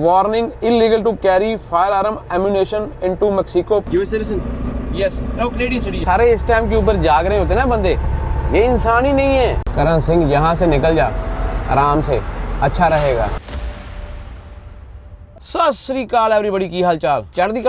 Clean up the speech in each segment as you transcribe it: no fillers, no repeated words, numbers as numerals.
Warning, illegal to carry fire arm ammunition into Mexico. US citizen? Yes. No, Canadian citizen. सारे इस time के ऊपर जाग रहे होते ना बंदे, ये इंसान ही नहीं है। करण सिंह यहाँ से निकल जा आराम से, अच्छा रहेगा। सत श्री अकाल एवरीबॉडी, की हाल चाल? चढ़ती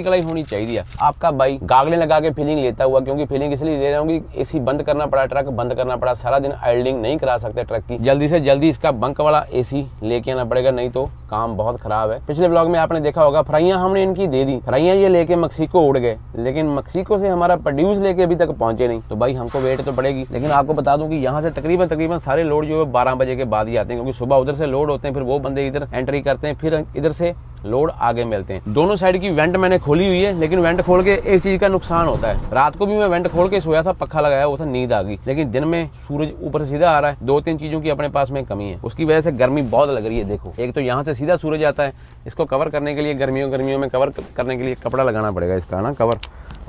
कला ही होनी चाहिए। आपका भाई गागले लगा के फीलिंग लेता हुआ, क्योंकि फीलिंग इसलिए ले रहा हूँ कि एसी बंद करना पड़ा, ट्रक बंद करना पड़ा, सारा दिन आइडलिंग नहीं करा सकते ट्रक की। जल्दी से जल्दी इसका बंक वाला एसी लेके आना पड़ेगा, नहीं तो काम बहुत खराब है। पिछले ब्लॉग में आपने देखा होगा, फ्राइयां हमने इनकी दे दी, फ्राइयां ये लेके मैक्सिको उड़ गए, लेकिन मैक्सिको से हमारा प्रोड्यूस लेके अभी तक पहुंचे नहीं। तो भाई हमको वेट तो पड़ेगी। लेकिन आपको बता दूं कि यहाँ से तकरीबन सारे लोड जो है 12 बजे के बाद ही आते हैं, क्योंकि सुबह उधर से लोड होते हैं, फिर वो बंदे इधर एंट्री करते हैं, फिर इधर से लोड आगे मिलते हैं। दोनों साइड की वेंट मैंने खोली हुई है, लेकिन वेंट खोल के एक चीज का नुकसान होता है। रात को भी मैं वेंट खोल के सोया था, पक्खा लगाया हुआ था, नींद आ गई, लेकिन दिन में सूरज ऊपर से सीधा आ रहा है। 2-3 चीजों की अपने पास में कमी है, उसकी वजह से गर्मी बहुत लग रही है। देखो, एक तो यहाँ से सीधा सूरज आता है, इसको कवर करने के लिए गर्मियों में कवर करने के लिए कपड़ा लगाना पड़ेगा इसका ना कवर।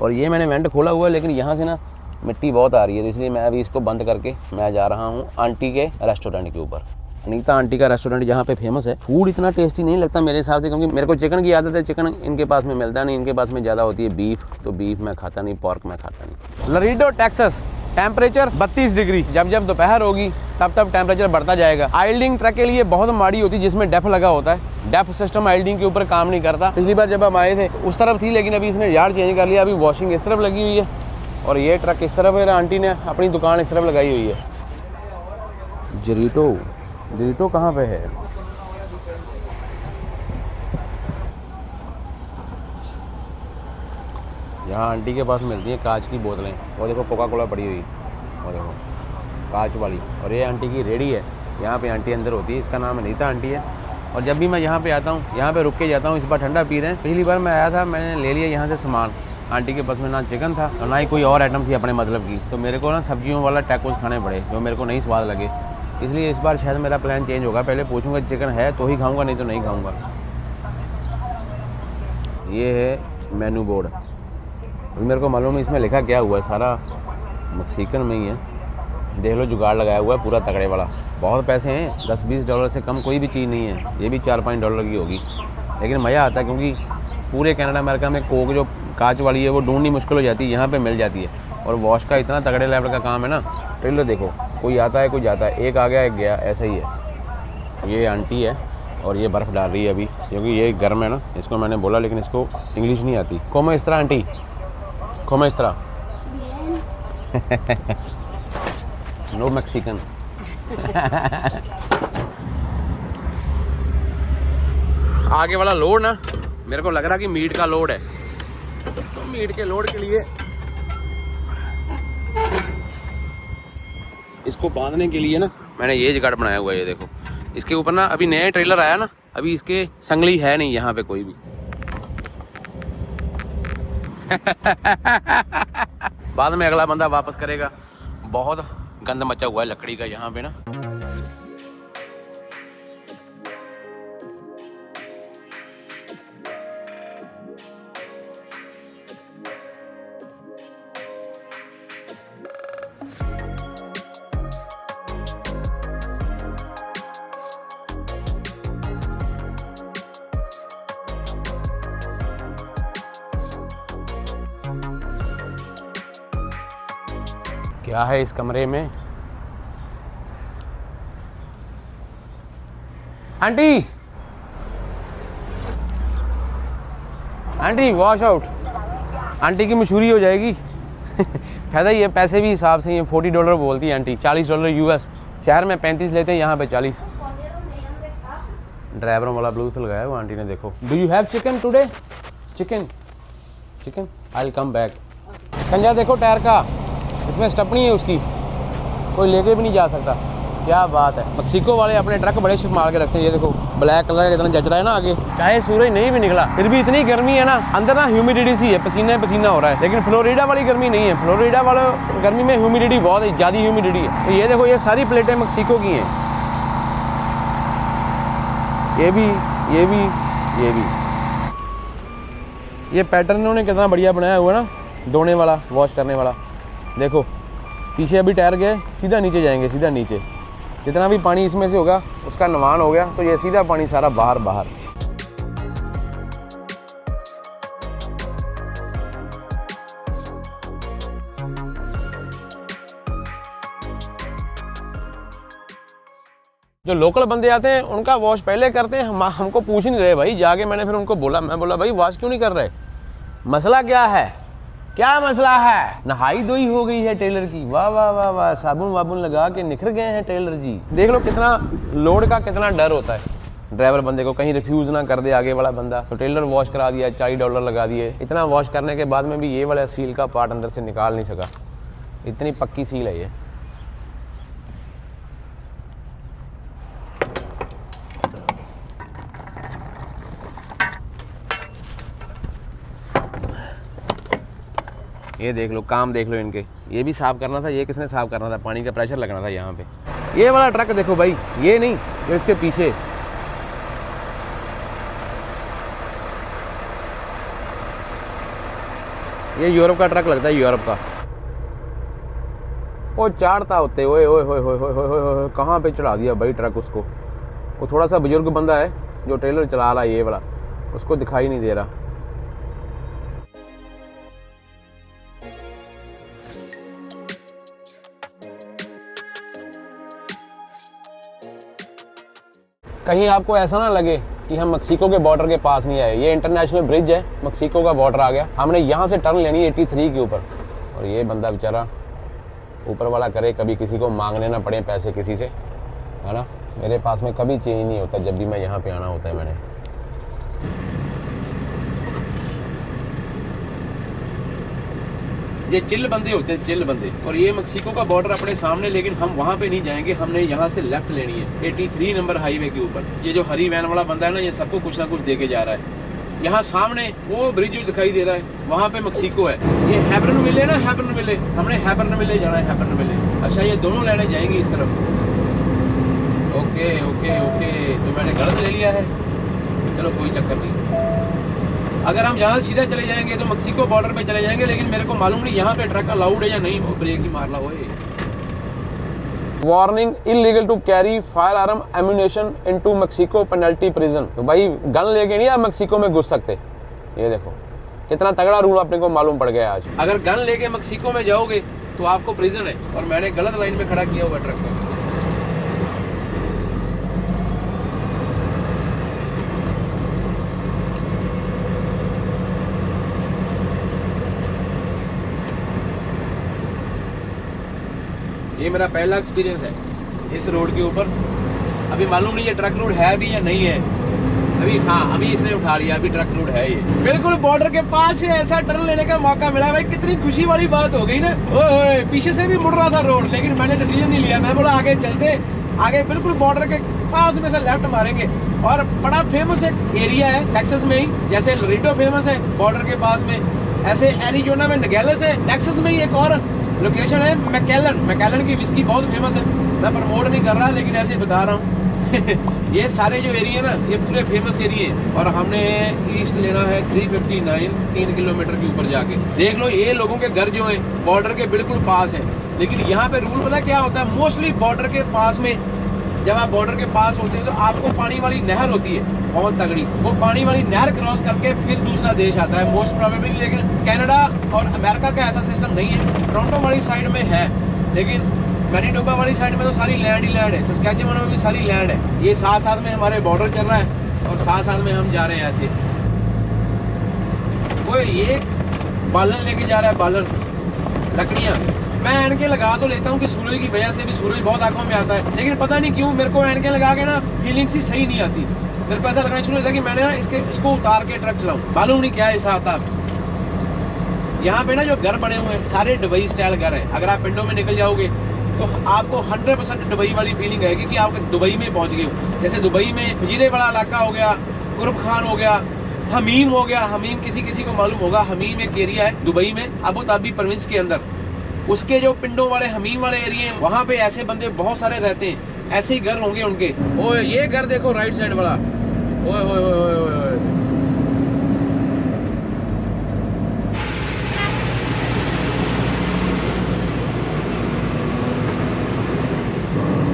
और ये मैंने वेंट खोला हुआ है, लेकिन यहाँ से ना मिट्टी बहुत आ रही है, इसलिए मैं अभी इसको बंद करके मैं जा रहा हूँ आंटी के रेस्टोरेंट के ऊपर। अनीता आंटी का रेस्टोरेंट यहाँ पे फेमस है। फूड इतना टेस्टी नहीं लगता मेरे हिसाब से, क्योंकि मेरे को चिकन की आदत है। चिकन इनके पास में मिलता नहीं, इनके पास में ज़्यादा होती है बीफ, तो बीफ मैं खाता नहीं, पोर्क मैं खाता नहीं। लरीडो टेक्सास, टेम्परेचर 32 डिग्री। जब जब दोपहर होगी तब तब टेम्परेचर बढ़ता जाएगा। आइल्डिंग ट्रक के लिए बहुत माड़ी होती है, जिसमें डेफ लगा होता है। डेफ सिस्टम आइल्डिंग के ऊपर काम नहीं करता। पिछली बार जब हम आए थे उस तरफ थी, लेकिन अभी इसने यार्ड चेंज कर लिया। अभी वॉशिंग इस तरफ लगी हुई है और ये ट्रक इस तरफ है। आंटी ने अपनी दुकान इस तरफ लगाई हुई है। जरीटो कहाँ पे है? यहाँ आंटी के पास मिलती हैं कांच की बोतलें। और देखो कोका कोला पड़ी हुई, और देखो कांच वाली। और ये आंटी की रेडी है, यहाँ पे आंटी अंदर होती है। इसका नाम अनीता आंटी है। और जब भी मैं यहाँ पे आता हूँ, यहाँ पे रुक के जाता हूँ। इस बार ठंडा पी रहे हैं। पिछली बार मैं आया था, मैंने ले लिया यहाँ से सामान। आंटी के पास में ना चिकन था और ना ही कोई और आइटम थी अपने मतलब की, तो मेरे को ना सब्जियों वाला टैकोस खाने पड़े, जो मेरे को नहीं स्वाद लगे। इसलिए इस बार शायद मेरा प्लान चेंज होगा। पहले पूछूंगा चिकन है तो ही खाऊंगा, नहीं तो नहीं खाऊंगा। ये है मेनू बोर्ड। अभी मेरे को मालूम है इसमें लिखा क्या हुआ है, सारा मैक्सिकन में ही है। देख लो, जुगाड़ लगाया हुआ है पूरा तगड़े वाला। बहुत पैसे हैं, $10-20 से कम कोई भी चीज़ नहीं है। ये भी $4-5 की होगी, लेकिन मज़ा आता है, क्योंकि पूरे कनाडा अमेरिका में कोक जो कांच वाली है वो ढूंढनी मुश्किल हो जाती है, यहाँ पे मिल जाती है। और वॉश का इतना तगड़े लेवल का काम है ना। ट्रेलर देखो, कोई आता है कोई जाता है, एक आ गया एक गया, ऐसा ही है। ये आंटी है और ये बर्फ़ डाल रही है अभी, क्योंकि ये गर्म है ना। इसको मैंने बोला, लेकिन इसको इंग्लिश नहीं आती। कोमो इस तरह आंटी, कोमो इस तरह। No Mexican. आगे वाला लोड ना मेरे को लग रहा कि मीट का लोड है, तो मीट के लोड के लिए इसको बांधने के लिए ना मैंने ये जुगाड़ बनाया हुआ है। ये देखो, इसके ऊपर ना अभी नया ट्रेलर आया ना, अभी इसके संगली है नहीं यहाँ पे कोई भी। बाद में अगला बंदा वापस करेगा। बहुत गंद मचा हुआ है लकड़ी का यहाँ पे ना। क्या है इस कमरे में? Aunty, aunty wash out. Aunty की मशहूरी हो जाएगी। फायदा ही है, पैसे भी हिसाब से ये $40 बोलती है आंटी, $40 US। शहर में 35 लेते हैं, यहाँ पे 40। ड्राइवरों वाला ब्लूटूथ लगाया हुआ आंटी ने। देखो, do you have chicken today? Chicken I will come back. कंजा देखो टायर का, इसमें स्टपनी है उसकी, कोई लेके भी नहीं जा सकता। क्या बात है। मैक्सिको वाले अपने ट्रक बड़े शिफ्ट मार के रखते हैं। ये देखो ब्लैक कलर का कितना जच रहा है ना आगे। चाहे सूरज नहीं भी निकला, फिर भी इतनी गर्मी है ना, अंदर ना ह्यूमिडिटी सी है, पसीना हो रहा है। लेकिन फ्लोरिडा वाली गर्मी नहीं है। फ्लोरिडा वाले गर्मी में ह्यूमिडिटी बहुत है, ज़्यादा ह्यूमिडिटी है। तो ये देखो, ये सारी प्लेटें मैक्सिको की हैं। ये भी ये पैटर्न उन्होंने कितना बढ़िया बनाया हुआ ना, धोने वाला, वॉश करने वाला। देखो पीछे अभी टायर गए, सीधा नीचे जाएंगे, सीधा नीचे। जितना भी पानी इसमें से होगा उसका नुकसान हो गया, तो ये सीधा पानी सारा बाहर। जो लोकल बंदे आते हैं उनका वॉश पहले करते हैं, हमको पूछ ही नहीं रहे भाई। जाके मैंने फिर उनको बोला, मैं बोला भाई वॉश क्यों नहीं कर रहे, मसला क्या है, क्या मसला है। नहाई धोई हो गई है टेलर की, वाह वाह वाह वाह, साबुन वाबुन लगा के निखर गए हैं टेलर जी। देख लो कितना लोड का कितना डर होता है ड्राइवर बंदे को, कहीं रिफ्यूज ना कर दे आगे वाला बंदा। तो टेलर वॉश करा दिया, $40 लगा दिए। इतना वॉश करने के बाद में भी ये वाला सील का पार्ट अंदर से निकाल नहीं सका, इतनी पक्की सील है ये। ये देख लो, काम देख लो इनके। ये भी साफ करना था, ये किसने साफ करना था, पानी का प्रेशर लगना था यहाँ पे। ये वाला ट्रक देखो भाई, ये नहीं जो इसके पीछे, ये यूरोप का ट्रक लगता है, यूरोप का। वो चाड़ता होते, ओए ओए ओए ओए ओए ओए, कहाँ पे चढ़ा दिया भाई ट्रक उसको। वो थोड़ा सा बुजुर्ग बंदा है जो ट्रेलर चला रहा है ये वाला, उसको दिखाई नहीं दे रहा। कहीं आपको ऐसा ना लगे कि हम मेक्सिको के बॉर्डर के पास नहीं आए। ये इंटरनेशनल ब्रिज है, मेक्सिको का बॉर्डर आ गया। हमने यहाँ से टर्न लेनी है 83 के ऊपर। और ये बंदा बेचारा, ऊपर वाला करे कभी किसी को मांगने ना पड़े पैसे किसी से, है ना। मेरे पास में कभी चेंज नहीं होता जब भी मैं यहाँ पे आना होता है मैंने। ये चिल बंदे होते हैं, चिल बंदे। और ये मेक्सिको का बॉर्डर अपने सामने, लेकिन हम वहाँ पे नहीं जाएंगे, हमने यहाँ से लेफ्ट लेनी है 83 नंबर हाईवे के ऊपर। ये जो हरी वैन वाला बंदा है ना, ये सबको कुछ ना कुछ दे के जा रहा है। यहाँ सामने वो ब्रिज जो दिखाई दे रहा है, वहाँ पे मेक्सिको है। ये हैबरन विले ना, हैबरन विले, हमने हैबरन विले जाना है, हैबरन विले। अच्छा, ये दोनों लाइनें जाएंगी इस तरफ। ओके ओके ओके, तो मैंने गलत ले लिया है, चलो कोई चक्कर नहीं। अगर हम यहाँ सीधा चले जाएंगे तो मेक्सिको बॉर्डर पे चले जाएंगे, लेकिन मेरे को मालूम नहीं यहाँ पे ट्रक अलाउड है या नहीं। ब्रेक ही मार ला ओए। Warning, illegal to carry fire arm ammunition into Mexico penalty prison. तो भाई गन लेके नहीं आप मेक्सिको में घुस सकते। ये देखो कितना तगड़ा रूल अपने को मालूम पड़ गया आज। अगर गन लेके मेक्सिको में जाओगे तो आपको प्रिजन है। और मैंने गलत लाइन में खड़ा किया हुआ ट्रक को। ये मेरा पहला एक्सपीरियंस है इस रोड के ऊपर। अभी मालूम नहीं ये ट्रक रोड है भी या नहीं है। अभी हाँ, अभी इसने उठा लिया, अभी ट्रक रोड है। ये बिल्कुल बॉर्डर के पास से ऐसा टर्न लेने का मौका मिला भाई, कितनी खुशी वाली बात हो गई ना। ओए, पीछे से भी मुड़ रहा था रोड, लेकिन मैंने डिसीजन नहीं लिया। मैं बोला आगे चलते, आगे बिल्कुल बॉर्डर के पास में से लेफ्ट मारेंगे। और बड़ा फेमस एक एरिया है टेक्सास में ही, जैसे लरीडो फेमस है बॉर्डर के पास में, ऐसे एरिजोना में नगेलस है। टेक्सास में ही एक और लोकेशन है मैकेलन। मैकेलन की विस्की बहुत फेमस है। मैं प्रमोट नहीं कर रहा, लेकिन ऐसे बता रहा हूँ। ये सारे जो एरिया ना, ये पूरे फेमस एरिया है। और हमने ईस्ट लेना है 359, 3 किलोमीटर के ऊपर जाके। देख लो ये लोगों के घर जो है बॉर्डर के बिल्कुल पास है। लेकिन यहाँ पे रूल पता क्या होता है, मोस्टली बॉर्डर के पास में, जब आप बॉर्डर के पास होते हैं तो आपको पानी वाली नहर होती है बहुत तगड़ी। वो पानी वाली नहर क्रॉस करके फिर दूसरा देश आता है मोस्ट प्रोबेबली। लेकिन कनाडा और अमेरिका का ऐसा सिस्टम नहीं है। टोरंटो वाली साइड में है, लेकिन मैनीटोबा वाली साइड में तो सारी लैंड ही लैंड है। सस्कैचुअन में भी सारी लैंड है। ये साथ साथ में हमारे बॉर्डर चल रहा है और साथ साथ में हम जा रहे हैं ऐसे। वो ये बालन लेके जा रहा है, बालन, लकड़ियाँ। मैं एनके लगा तो लेता हूँ कि सूरज की वजह से भी सूरज बहुत आंखों में आता है, लेकिन पता नहीं क्यों मेरे को एनके लगा के ना फीलिंग्स ही सही नहीं आती। मेरे को ऐसा लगना शुरू होता है कि मैंने ना इसको उतार के ट्रक चलाऊं। मालूम नहीं क्या ऐसा आता। यहाँ पे ना जो घर बने हुए हैं सारे दुबई स्टाइल घर हैं। अगर आप पिंडों में निकल जाओगे तो आपको 100% दुबई वाली फीलिंग आएगी कि आप दुबई में पहुंच गए हो। जैसे दुबई में फजीरे वाला इलाका हो गया, कुर्ब खान हो गया, हमीम हो गया। हमीम किसी किसी को मालूम होगा, हमीम एक एरिया है दुबई में, अबू धाबी प्रोविंस के अंदर। उसके जो पिंडों वाले हमीम वाले एरिया हैं, वहाँ पे ऐसे बंदे बहुत सारे रहते हैं। ऐसे ही घर होंगे उनके। ओए ये घर देखो राइट साइड वाला, ओए ओए ओए ओए,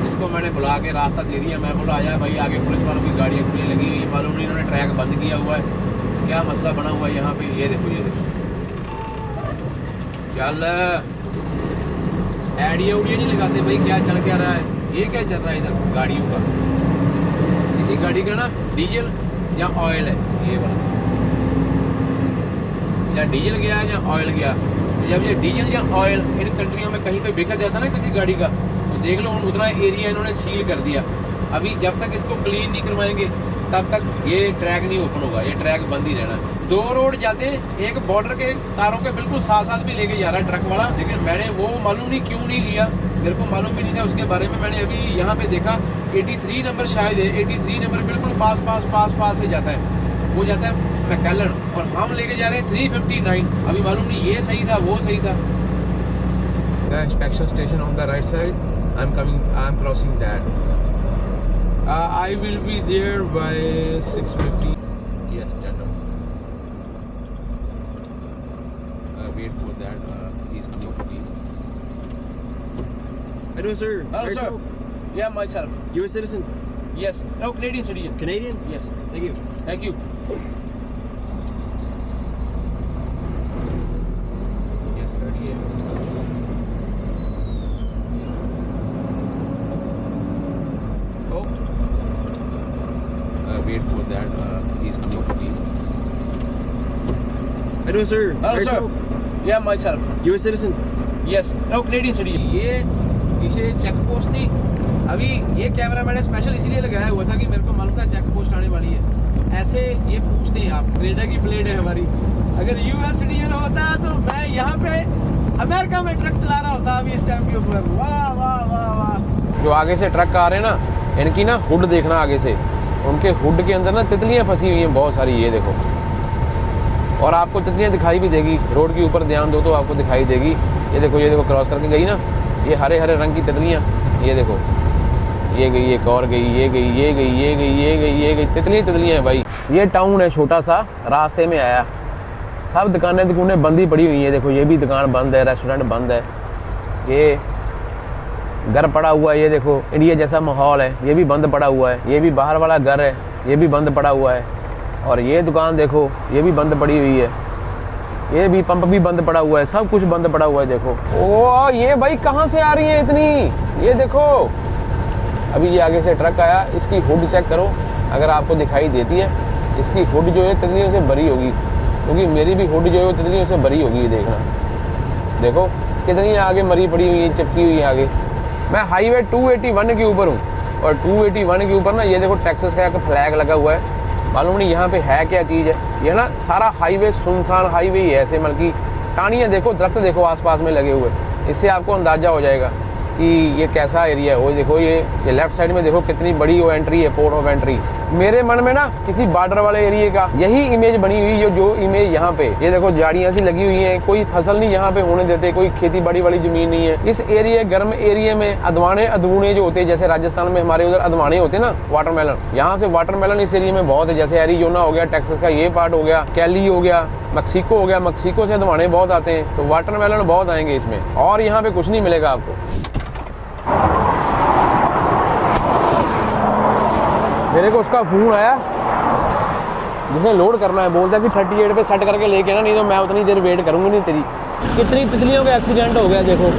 जिसको मैंने बुला के रास्ता दे दिया। मैं बोला आया भाई, आगे पुलिस वालों की गाड़ियाँ खुली लगी हुई है। मालूम नहीं इन्होंने ट्रैक बंद किया हुआ है, क्या मसला बना हुआ है यहाँ पे। ये देखो, ये देखो, चल एडिया उडिया नहीं लगाते भाई, क्या चल क्या रहा है। ये क्या चल रहा है इधर गाड़ियों का, किसी गाड़ी का ना डीजल या ऑयल है, ये वाला या डीजल गया या ऑयल गया। तो जब ये डीजल या ऑयल इन कंट्रियों में कहीं पे बिखर जाता ना किसी गाड़ी का, तो देख लो उतना एरिया इन्होंने सील कर दिया। अभी जब तक इसको क्लीन नहीं करवाएंगे तब तक ये ट्रैक नहीं ओपन होगा, ये ट्रैक बंद ही रहना। 2 रोड जाते हैं, एक बॉर्डर के तारों के बिल्कुल साथ साथ भी लेके जा रहा है ट्रक वाला, लेकिन मैंने वो मालूम नहीं क्यों नहीं लिया, मेरे को मालूम भी नहीं था उसके बारे में। मैंने अभी यहाँ पे देखा 83 नंबर शायद है, 83 नंबर बिल्कुल पास से जाता है, वो जाता है मैकलन, और हम लेके जा रहे हैं 359। अभी मालूम नहीं ये सही था वो सही था। The inspection station on the right side. I'm crossing that. I will be there by 6:50. Yes, gentlemen. Wait for that. He's coming for me. Hello, sir. Hello, sir. Yourself? Yeah, myself. You a citizen? Yes. No, Canadian citizen. Canadian? Yes. Thank you. Thank you. Yes, 38. Oh. Wait for that. He's coming for me. Hello, sir. Hello, Yourself? sir. Yeah, myself. You a citizen? Yes. No, Canadian citizen. ये पीछे check post थी। अभी ये camera मैंने special इसीलिए लगाया हुआ था कि मेरे को मालूम था चेक पोस्ट आने वाली है। तो ऐसे ये पूछते हैं आप, कनाडा की प्लेट है हमारी। अगर यूएस सिटीजन होता तो मैं यहाँ पे अमेरिका में ट्रक चला रहा होता अभी इस टाइम के ऊपर। वाह वाह वाह वाह। जो आगे से ट्रक आ रहे हैं ना, इनकी ना हुड देखना आगे से, उनके हुड के अंदर ना तितलियाँ फंसी हुई हैं बहुत सारी, ये देखो। और आपको तितलियाँ दिखाई भी देगी, रोड के ऊपर ध्यान दो तो आपको दिखाई देगी। ये देखो क्रॉस करके गई ना, ये हरे हरे रंग की तितलियाँ, ये देखो, ये गई, एक और गई, ये गई, ये गई, ये गई, ये गई, ये गई, तितलियाँ हैं भाई। ये टाउन है छोटा सा, रास्ते में आया, सब दुकानें बंद ही पड़ी हुई हैं। देखो ये भी दुकान बंद है, रेस्टोरेंट बंद है, ये घर पड़ा हुआ है, ये देखो इंडिया जैसा माहौल है, ये भी बंद पड़ा हुआ है। ये भी बाहर वाला घर है, ये भी बंद पड़ा हुआ है। और ये दुकान देखो, ये भी बंद पड़ी हुई है, ये भी पंप भी बंद पड़ा हुआ है, सब कुछ बंद पड़ा हुआ है। देखो ओ ये भाई कहाँ से आ रही है इतनी, ये देखो। अभी ये आगे से ट्रक आया, इसकी हुड चेक करो, अगर आपको दिखाई देती है, इसकी हुड जो है तितलियों से भरी होगी, क्योंकि मेरी भी हुड जो है वो तितलियों से भरी होगी। ये देखना, देखो कितनी आगे मरी पड़ी हुई है, चिपकी हुई है आगे। मैं हाईवे 281 के ऊपर हूँ, और 281 के ऊपर ना ये देखो टेक्सास का एक फ्लैग लगा हुआ है। मालूम नहीं यहाँ पे है क्या चीज़ है। ये ना सारा हाईवे सुनसान हाईवे ही है, ऐसे मतलब कि टानियाँ देखो, दरख्त देखो आसपास में लगे हुए, इससे आपको अंदाज़ा हो जाएगा कि ये कैसा एरिया है। वो देखो ये लेफ्ट साइड में देखो कितनी बड़ी वो एंट्री है, पोर्ट ऑफ एंट्री। मेरे मन में ना किसी बॉर्डर वाले एरिया का यही इमेज बनी हुई, जो इमेज यहाँ पे, ये देखो झाड़ियाँ सी लगी हुई हैं, कोई फसल नहीं यहाँ पे होने देते, कोई खेती बाड़ी वाली जमीन नहीं है। इस एरिया गर्म एरिया में अदवाने जो होते हैं, जैसे राजस्थान में हमारे उधर अदवाने होते हैं ना, वाटरमेलन, यहाँ से वाटरमेलन इस एरिया में बहुत है। जैसे एरिजोना हो गया, टेक्सास का ये पार्ट हो गया, कैली हो गया, मैक्सिको हो गया, मैक्सिको से अदवाने बहुत आते हैं, तो वाटरमेलन बहुत आएंगे इसमें। और यहाँ पे कुछ नहीं मिलेगा आपको। मेरे को उसका फोन आया जिसे लोड करना है, बोलता है कि 38 पे सेट करके लेके ना, नहीं तो मैं उतनी देर वेट करूंगी नहीं तेरी। कितनी तितलियों का एक्सीडेंट हो गया देखो,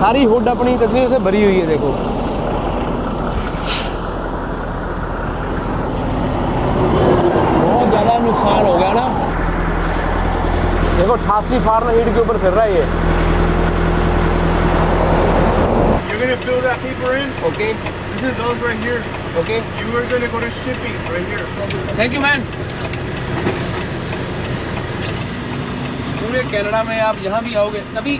सारी हुड अपनी तितलियों से भरी हुई है। देखो बहुत ज़्यादा नुकसान हो गया ना। देखो 88 फ़ारेनहाइट के ऊपर फिर रहा है ये। You're gonna fill that paper in. Okay This is those right here. Okay, You are gonna go to shipping right here. Thank you man. पूरे कनाडा में आप यहाँ भी आओगे कभी,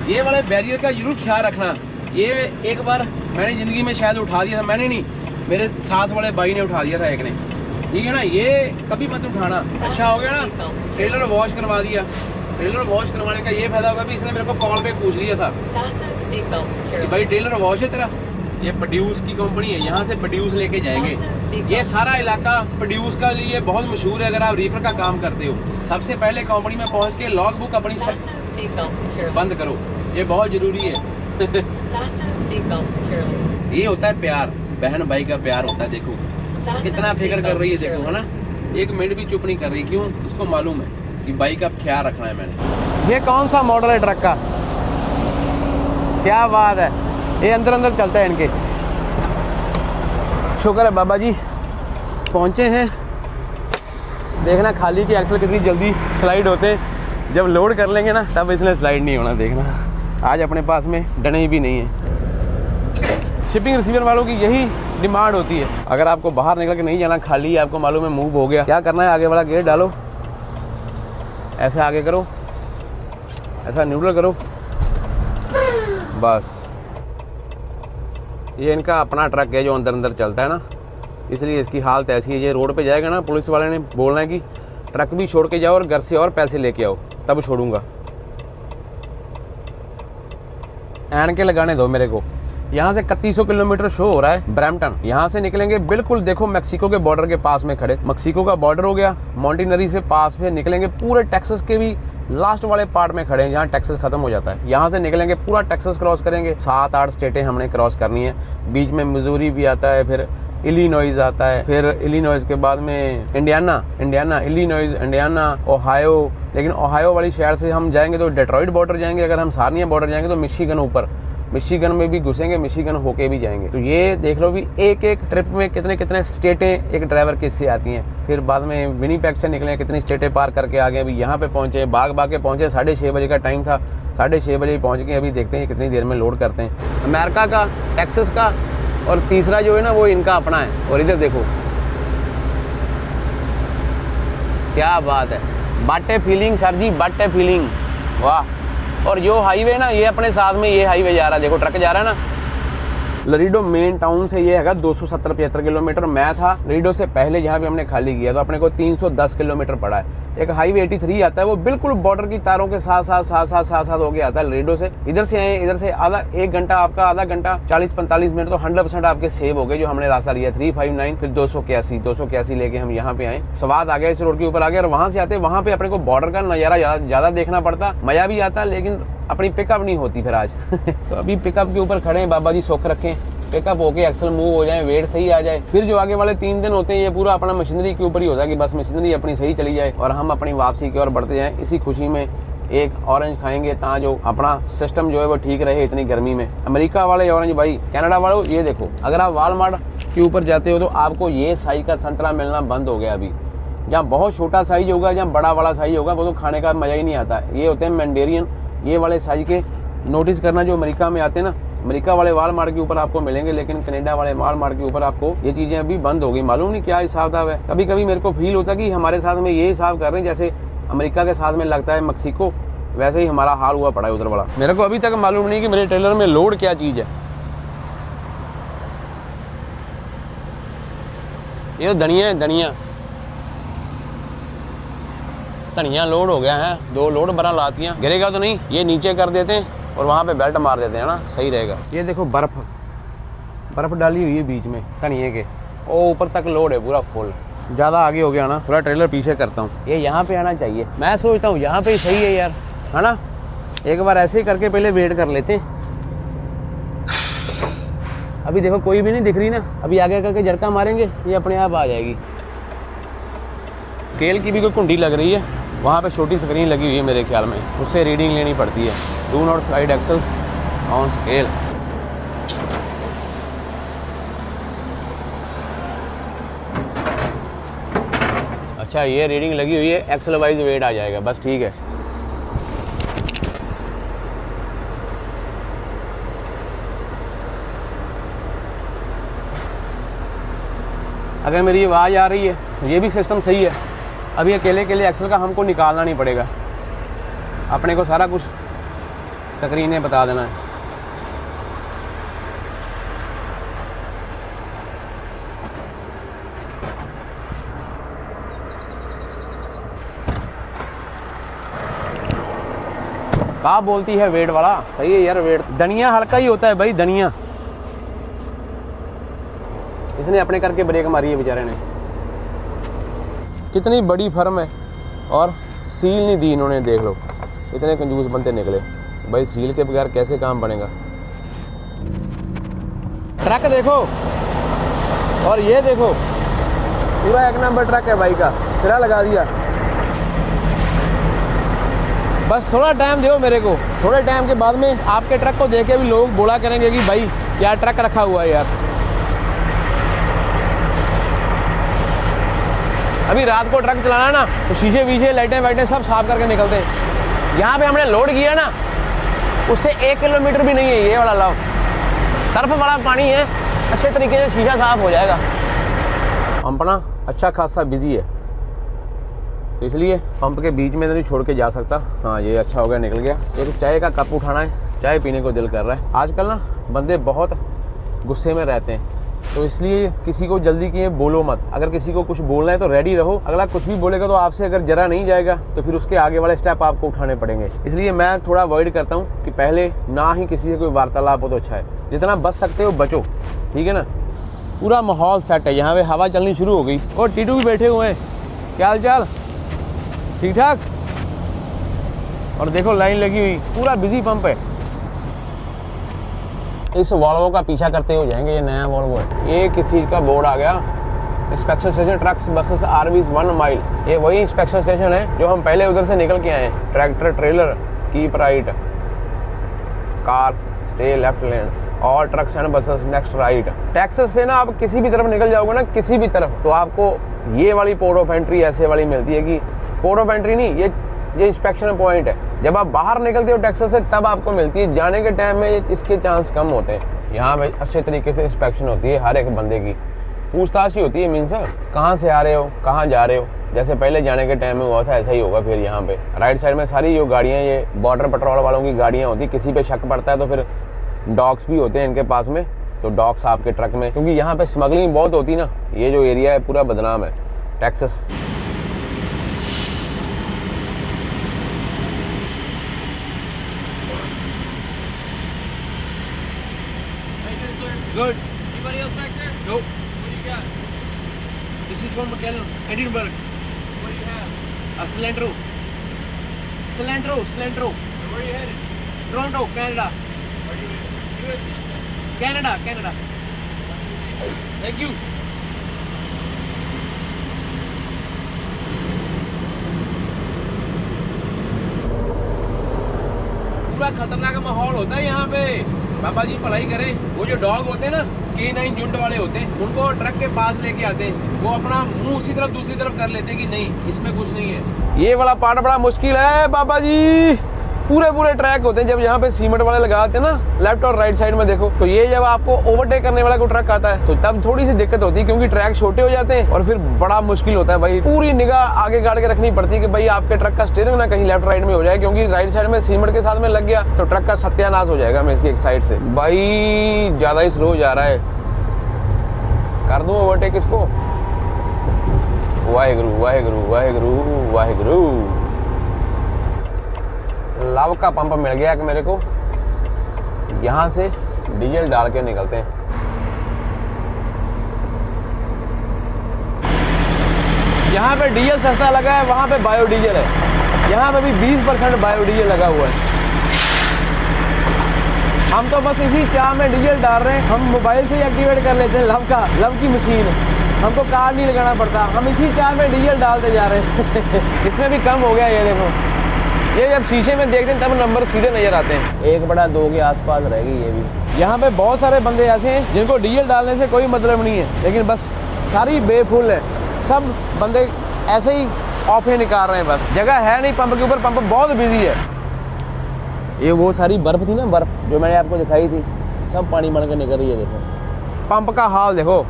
ये वाले बैरियर का जरूर ख्याल रखना। ये एक बार मैंने ज़िंदगी में शायद उठा दिया था, मैंने नहीं, मेरे साथ वाले भाई ने उठा दिया था एक ने, ठीक है ना। ये कभी मत उठाना। अच्छा हो गया ना, ट्रेलर वॉश करवा दिया। ट्रेलर वॉश करवाने का ये फायदा होगा भी, इसने मेरे को कॉल पे पूछ लिया था कि भाई ट्रेलर वॉश है तेरा। ये प्रोड्यूस की कंपनी है, यहाँ से प्रोड्यूस लेके जाएंगे। ये सारा इलाका प्रोड्यूस का लिए बहुत मशहूर है। अगर आप रीफर का काम करते हो, सबसे पहले कंपनी में पहुँच के लॉग बुक अपनी बंद करो, ये बहुत जरूरी है। ये होता है प्यार, बहन भाई का प्यार होता है। देखो कितना फिक्र कर रही है, देखो है ना, एक मिनट भी चुप नहीं कर रही। क्यों? इसको मालूम है कि बाइक का ख्याल रखना है मैंने। ये कौन सा मॉडल है ट्रक का? क्या बात है, ये अंदर अंदर चलता है इनके। शुक्र है बाबा जी पहुँचे हैं। देखना खाली के एक्सल कितनी जल्दी स्लाइड होते हैं, जब लोड कर लेंगे ना तब इसने स्लाइड नहीं होना। देखना आज अपने पास में डने भी नहीं है। शिपिंग रिसीवर वालों की यही डिमांड होती है। अगर आपको बाहर निकल के नहीं जाना, खाली आपको मालूम है मूव हो गया, क्या करना है, आगे वाला गेयर डालो, ऐसे आगे करो, ऐसा न्यूट्रल करो, बस। ये इनका अपना ट्रक है जो अंदर अंदर चलता है ना, इसलिए इसकी हालत ऐसी है। ये रोड पे जाएगा ना, पुलिस वाले ने बोलना है कि ट्रक भी छोड़ के जाओ और घर से और पैसे लेके आओ, तब छोड़ूंगा। एन के लगाने दो मेरे को। यहाँ से 3100 किलोमीटर शो हो रहा है ब्रैम्पटन। यहाँ से निकलेंगे बिल्कुल, देखो मैक्सिको के बॉर्डर के पास में खड़े। मैक्सिको का बॉर्डर हो गया, मॉन्टिनरी से पास में निकलेंगे, पूरे टेक्सास के भी लास्ट वाले पार्ट में खड़े हैं जहाँ टेक्सास खत्म हो जाता है। यहाँ से निकलेंगे, पूरा टेक्सास क्रॉस करेंगे। 7-8 स्टेटें हमने क्रॉस करनी है। बीच में मिजूरी भी आता है, फिर इलिनॉइस आता है, फिर इलिनॉइस के बाद में इंडियाना, इलिनॉइस, इंडियाना, ओहायो। लेकिन ओहायो वाली शहर से हम जाएंगे तो डेट्रॉइट बॉर्डर जाएंगे। अगर हम सार्निया बॉर्डर जाएंगे तो मिशिगन, ऊपर मिशिगन में भी घुसेंगे, मिशिगन होके भी जाएंगे। तो ये देख लो भी एक एक ट्रिप में कितने कितने स्टेटें एक ड्राइवर के से आती हैं। फिर बाद में विनीपेग से निकले, कितनी स्टेटें पार करके आ गए। अभी यहाँ पे पहुंचे, भाग के पहुंचे। 6:30 बजे का टाइम था, 6:30 बजे पहुंच गए। अभी देखते हैं कितनी देर में लोड करते हैं। अमेरिका का, टेक्सास का, और तीसरा जो है ना वो इनका अपना है। और इधर देखो क्या बात है, बाटे फीलिंग सर जी, बाटे फीलिंग, वाह। और जो हाईवे ना, ये अपने साथ में ये हाईवे जा रहा है, देखो ट्रक जा रहा है ना। लरीडो मेन टाउन से ये है 270-75 किलोमीटर। मैं था लरीडो से पहले, जहाँ पे हमने खाली किया तो अपने को 310 किलोमीटर पड़ा है। एक हाईवे 83 आता है, वो बिल्कुल बॉर्डर की तारों के साथ साथ हो गया आता है। लरीडो से इधर से आए, इधर से आधा 1 घंटा आपका, आधा घंटा 40-45 मिनट तो 100% आपके सेव हो गए। जो हमने रास्ता लिया 359, फिर 281 लेके हम यहाँ पे आए। स्वाद आ गया, इस रोड के ऊपर आ गया। और वहाँ से आते, वहाँ पे अपने को बॉर्डर का नज़ारा ज्यादा देखना पड़ता, मजा भी आता, लेकिन अपनी पिकअप नहीं होती फिर आज। तो अभी पिकअप के ऊपर खड़े हैं, बाबा जी सुख रखें, पिकअप होके एक्सल मूव हो जाए, वेट सही आ जाए। फिर जो आगे वाले 3 दिन होते हैं ये पूरा अपना मशीनरी के ऊपर ही होता है कि बस मशीनरी अपनी सही चली जाए और हम अपनी वापसी की ओर बढ़ते जाएं। इसी खुशी में एक ऑरेंज खाएंगे ता जो अपना सिस्टम जो है वो ठीक रहे इतनी गर्मी में। अमेरिका वाले ऑरेंज भाई, कनाडा वालों ये देखो, अगर आप वालमार्ट के ऊपर जाते हो तो आपको ये साइज का संतरा मिलना बंद हो गया अभी। जहाँ बहुत छोटा साइज होगा, जहाँ बड़ा वाला साइज होगा, वो तो खाने का मजा ही नहीं आता। ये होते हैं मैंडेरियन, ये वाले साइज के नोटिस करना जो अमेरिका में आते हैं ना। अमेरिका वाले वालमार्ट के ऊपर आपको मिलेंगे, लेकिन कनाडा वाले वालमार्ट के ऊपर आपको ये चीज़ें अभी बंद हो गई। मालूम नहीं क्या हिसाब किताब है। कभी कभी मेरे को फील होता है कि हमारे साथ में ये हिसाब कर रहे हैं जैसे अमेरिका के साथ में लगता है मैक्सिको, वैसे ही हमारा हाल हुआ पड़ा है उधर बड़ा। मेरे को अभी तक मालूम नहीं कि मेरे ट्रेलर में लोड क्या चीज़ है। ये तो धनिया है, धनिया लोड हो गया है। 2 लोड बना लाती हैं, गिरेगा तो नहीं, ये नीचे कर देते हैं और वहाँ पे बेल्ट मार देते हैं ना, सही रहेगा। ये देखो बर्फ डाली हुई है बीच में धनिए के, ओ ऊपर तक लोड है पूरा फुल। ज़्यादा आगे हो गया ना, थोड़ा ट्रेलर पीछे करता हूँ। ये यहाँ पे आना चाहिए, मैं सोचता हूँ यहाँ पे ही सही है यार, है ना। एक बार ऐसे ही करके पहले वेट कर लेते। अभी देखो कोई भी नहीं दिख रही ना, अभी आगे करके झटका मारेंगे ये अपने आप आ जाएगी। स्केल की भी कोई कुंडी लग रही है, वहाँ पे छोटी स्क्रीन लगी हुई है मेरे ख्याल में, उससे रीडिंग लेनी पड़ती है। Do not slide axle on scale. अच्छा ये रीडिंग लगी हुई है, एक्सल वाइज वेट आ जाएगा, बस ठीक है। अगर मेरी आवाज़ आ रही है तो ये भी सिस्टम सही है। अभी अकेले एक्सल का हमको निकालना नहीं पड़ेगा, अपने को सारा कुछ स्क्रीन ने बता देना है। कहाँ बोलती है वेट वाला, सही है यार वेट। धनिया हल्का ही होता है भाई, धनिया। इसने अपने करके ब्रेक मारी है बेचारे ने। कितनी बड़ी फर्म है और सील नहीं दी इन्होंने, देख लो इतने कंजूस बनते निकले भाई। सील के बगैर कैसे काम बनेगा। ट्रक देखो और ये देखो, पूरा 1 नंबर ट्रक है भाई का, सिरा लगा दिया। बस थोड़ा टाइम दो मेरे को, थोड़े टाइम के बाद में आपके ट्रक को देख के भी लोग बोला करेंगे कि भाई क्या ट्रक रखा हुआ है यार। अभी रात को ट्रक चलाना ना तो शीशे वीशे लाइटें वाइटें सब साफ करके निकलते हैं। यहाँ पे हमने लोड किया ना उससे 1 किलोमीटर भी नहीं है ये वाला लाव, सर्फ वाला पानी है, अच्छे तरीके से शीशा साफ हो जाएगा। पंप ना अच्छा खासा बिजी है तो इसलिए पंप के बीच में तो नहीं छोड़ के जा सकता। हाँ ये अच्छा हो गया, निकल गया। एक चाय का कप उठाना है, चाय पीने को दिल कर रहा है। आजकल ना बंदे बहुत गुस्से में रहते हैं तो इसलिए किसी को जल्दी किए बोलो मत। अगर किसी को कुछ बोलना है तो रेडी रहो, अगला कुछ भी बोलेगा तो आपसे अगर जरा नहीं जाएगा तो फिर उसके आगे वाले स्टेप आपको उठाने पड़ेंगे। इसलिए मैं थोड़ा अवॉइड करता हूँ कि पहले ना ही किसी से कोई वार्तालाप हो तो अच्छा है। जितना बच सकते हो बचो, ठीक है ना। पूरा माहौल सेट है, यहाँ पे हवा चलनी शुरू हो गई और टीटू भी बैठे हुए हैं। क्या हाल चाल, ठीक ठाक। और देखो लाइन लगी हुई, पूरा बिजी पंप है। इस वॉल्वो का पीछा करते हो जाएंगे, ये नया वॉल्वो है। ये किस चीज़ का बोर्ड आ गया, inspection station trucks buses RVs 1 mile. ये वही इंस्पेक्शन स्टेशन है जो हम पहले उधर से निकल के आए हैं। Tractor trailer keep right, cars stay left lane, और trucks and buses next right. Texas से ना आप किसी भी तरफ निकल जाओगे ना, किसी भी तरफ, तो आपको ये वाली पोर्ट ऑफ एंट्री ऐसे वाली मिलती है कि पोर्ट ऑफ एंट्री नहीं, ये इंस्पेक्शन पॉइंट है। जब आप बाहर निकलते हो टेक्सास से तब आपको मिलती है, जाने के टाइम में इसके चांस कम होते हैं। यहाँ पे अच्छे तरीके से इंस्पेक्शन होती है, हर एक बंदे की पूछताछ ही होती है। मीन्स कहाँ से आ रहे हो, कहाँ जा रहे हो, जैसे पहले जाने के टाइम में हुआ था ऐसा ही होगा। फिर यहाँ पे राइट साइड में सारी जो गाड़ियाँ, ये बॉर्डर पेट्रोल वालों की गाड़ियाँ होती, किसी पे शक पड़ता है तो फिर डॉग्स भी होते हैं इनके पास में, तो डॉग्स आपके ट्रक में, क्योंकि यहाँ पे स्मगलिंग बहुत होती ना। ये जो एरिया है पूरा बदनाम है Texas. Good. Anybody else back there? Nope. What do you got? This is from Edinburgh. What do you have? Cilantro. Where are you headed? Toronto, Canada. Are you a US citizen? Canada. Thank you. पूरा खतरनाक माहौल होता है यहाँ पे। बाबा जी भलाई करे। वो जो डॉग होते हैं ना, K9 झुंड वाले होते हैं, उनको ट्रक के पास लेके आते हैं, वो अपना मुंह उसी तरफ दूसरी तरफ कर लेते हैं कि नहीं इसमें कुछ नहीं है। ये वाला पार्ट बड़ा मुश्किल है बाबा जी। पूरे ट्रैक होते हैं, जब यहाँ पे सीमेंट वाले लगाते हैं ना लेफ्ट और राइट साइड में देखो, तो ये जब आपको ओवरटेक करने वाला कोई ट्रक आता है तो तब थोड़ी सी दिक्कत होती है, क्योंकि ट्रैक छोटे हो जाते हैं और फिर बड़ा मुश्किल होता है भाई। पूरी निगाह आगे गाड़ के रखनी पड़ती है कि भाई आपके ट्रक का स्टीयरिंग ना कहीं लेफ्ट राइट में हो जाए, क्योंकि राइट साइड में सीमेंट के साथ में लग गया तो ट्रक का सत्यानाश हो जाएगा। मैं इसकी एक साइड से भाई ज्यादा ही स्लो जा रहा है, कर दूं ओवरटेक इसको। वाहेगुरु वाहेगुरु वाहेगुरु वाहेगुरु। लव का पंप मिल गया कि मेरे को, यहाँ से डीजल डाल के निकलते हैं। यहाँ पे डीजल सस्ता लगा है, वहाँ पे बायोडीजल है। यहाँ पे भी 20% बायोडीजल लगा हुआ है। हम तो बस इसी चाह में डीजल डाल रहे हैं। हम मोबाइल से ही एक्टिवेट कर लेते हैं लव की मशीन, हमको कार नहीं लगाना पड़ता। हम इसी चाह में डीजल डालते जा रहे हैं। इसमें भी कम हो गया। ये देखो, ये जब शीशे में देखते हैं तब नंबर सीधे नजर आते हैं। 1/2 के आसपास रहेगी ये भी। यहाँ पे बहुत सारे बंदे ऐसे हैं जिनको डीजल डालने से कोई मतलब नहीं है, लेकिन बस सारी बेफुल है। सब बंदे ऐसे ही ऑफे निकाल रहे हैं, बस जगह है नहीं पंप के ऊपर। पंप बहुत बिजी है। ये वो सारी बर्फ थी ना, बर्फ जो मैंने आपको दिखाई थी, सब पानी बन के निकल रही है। देखो पंप का हाल देखो,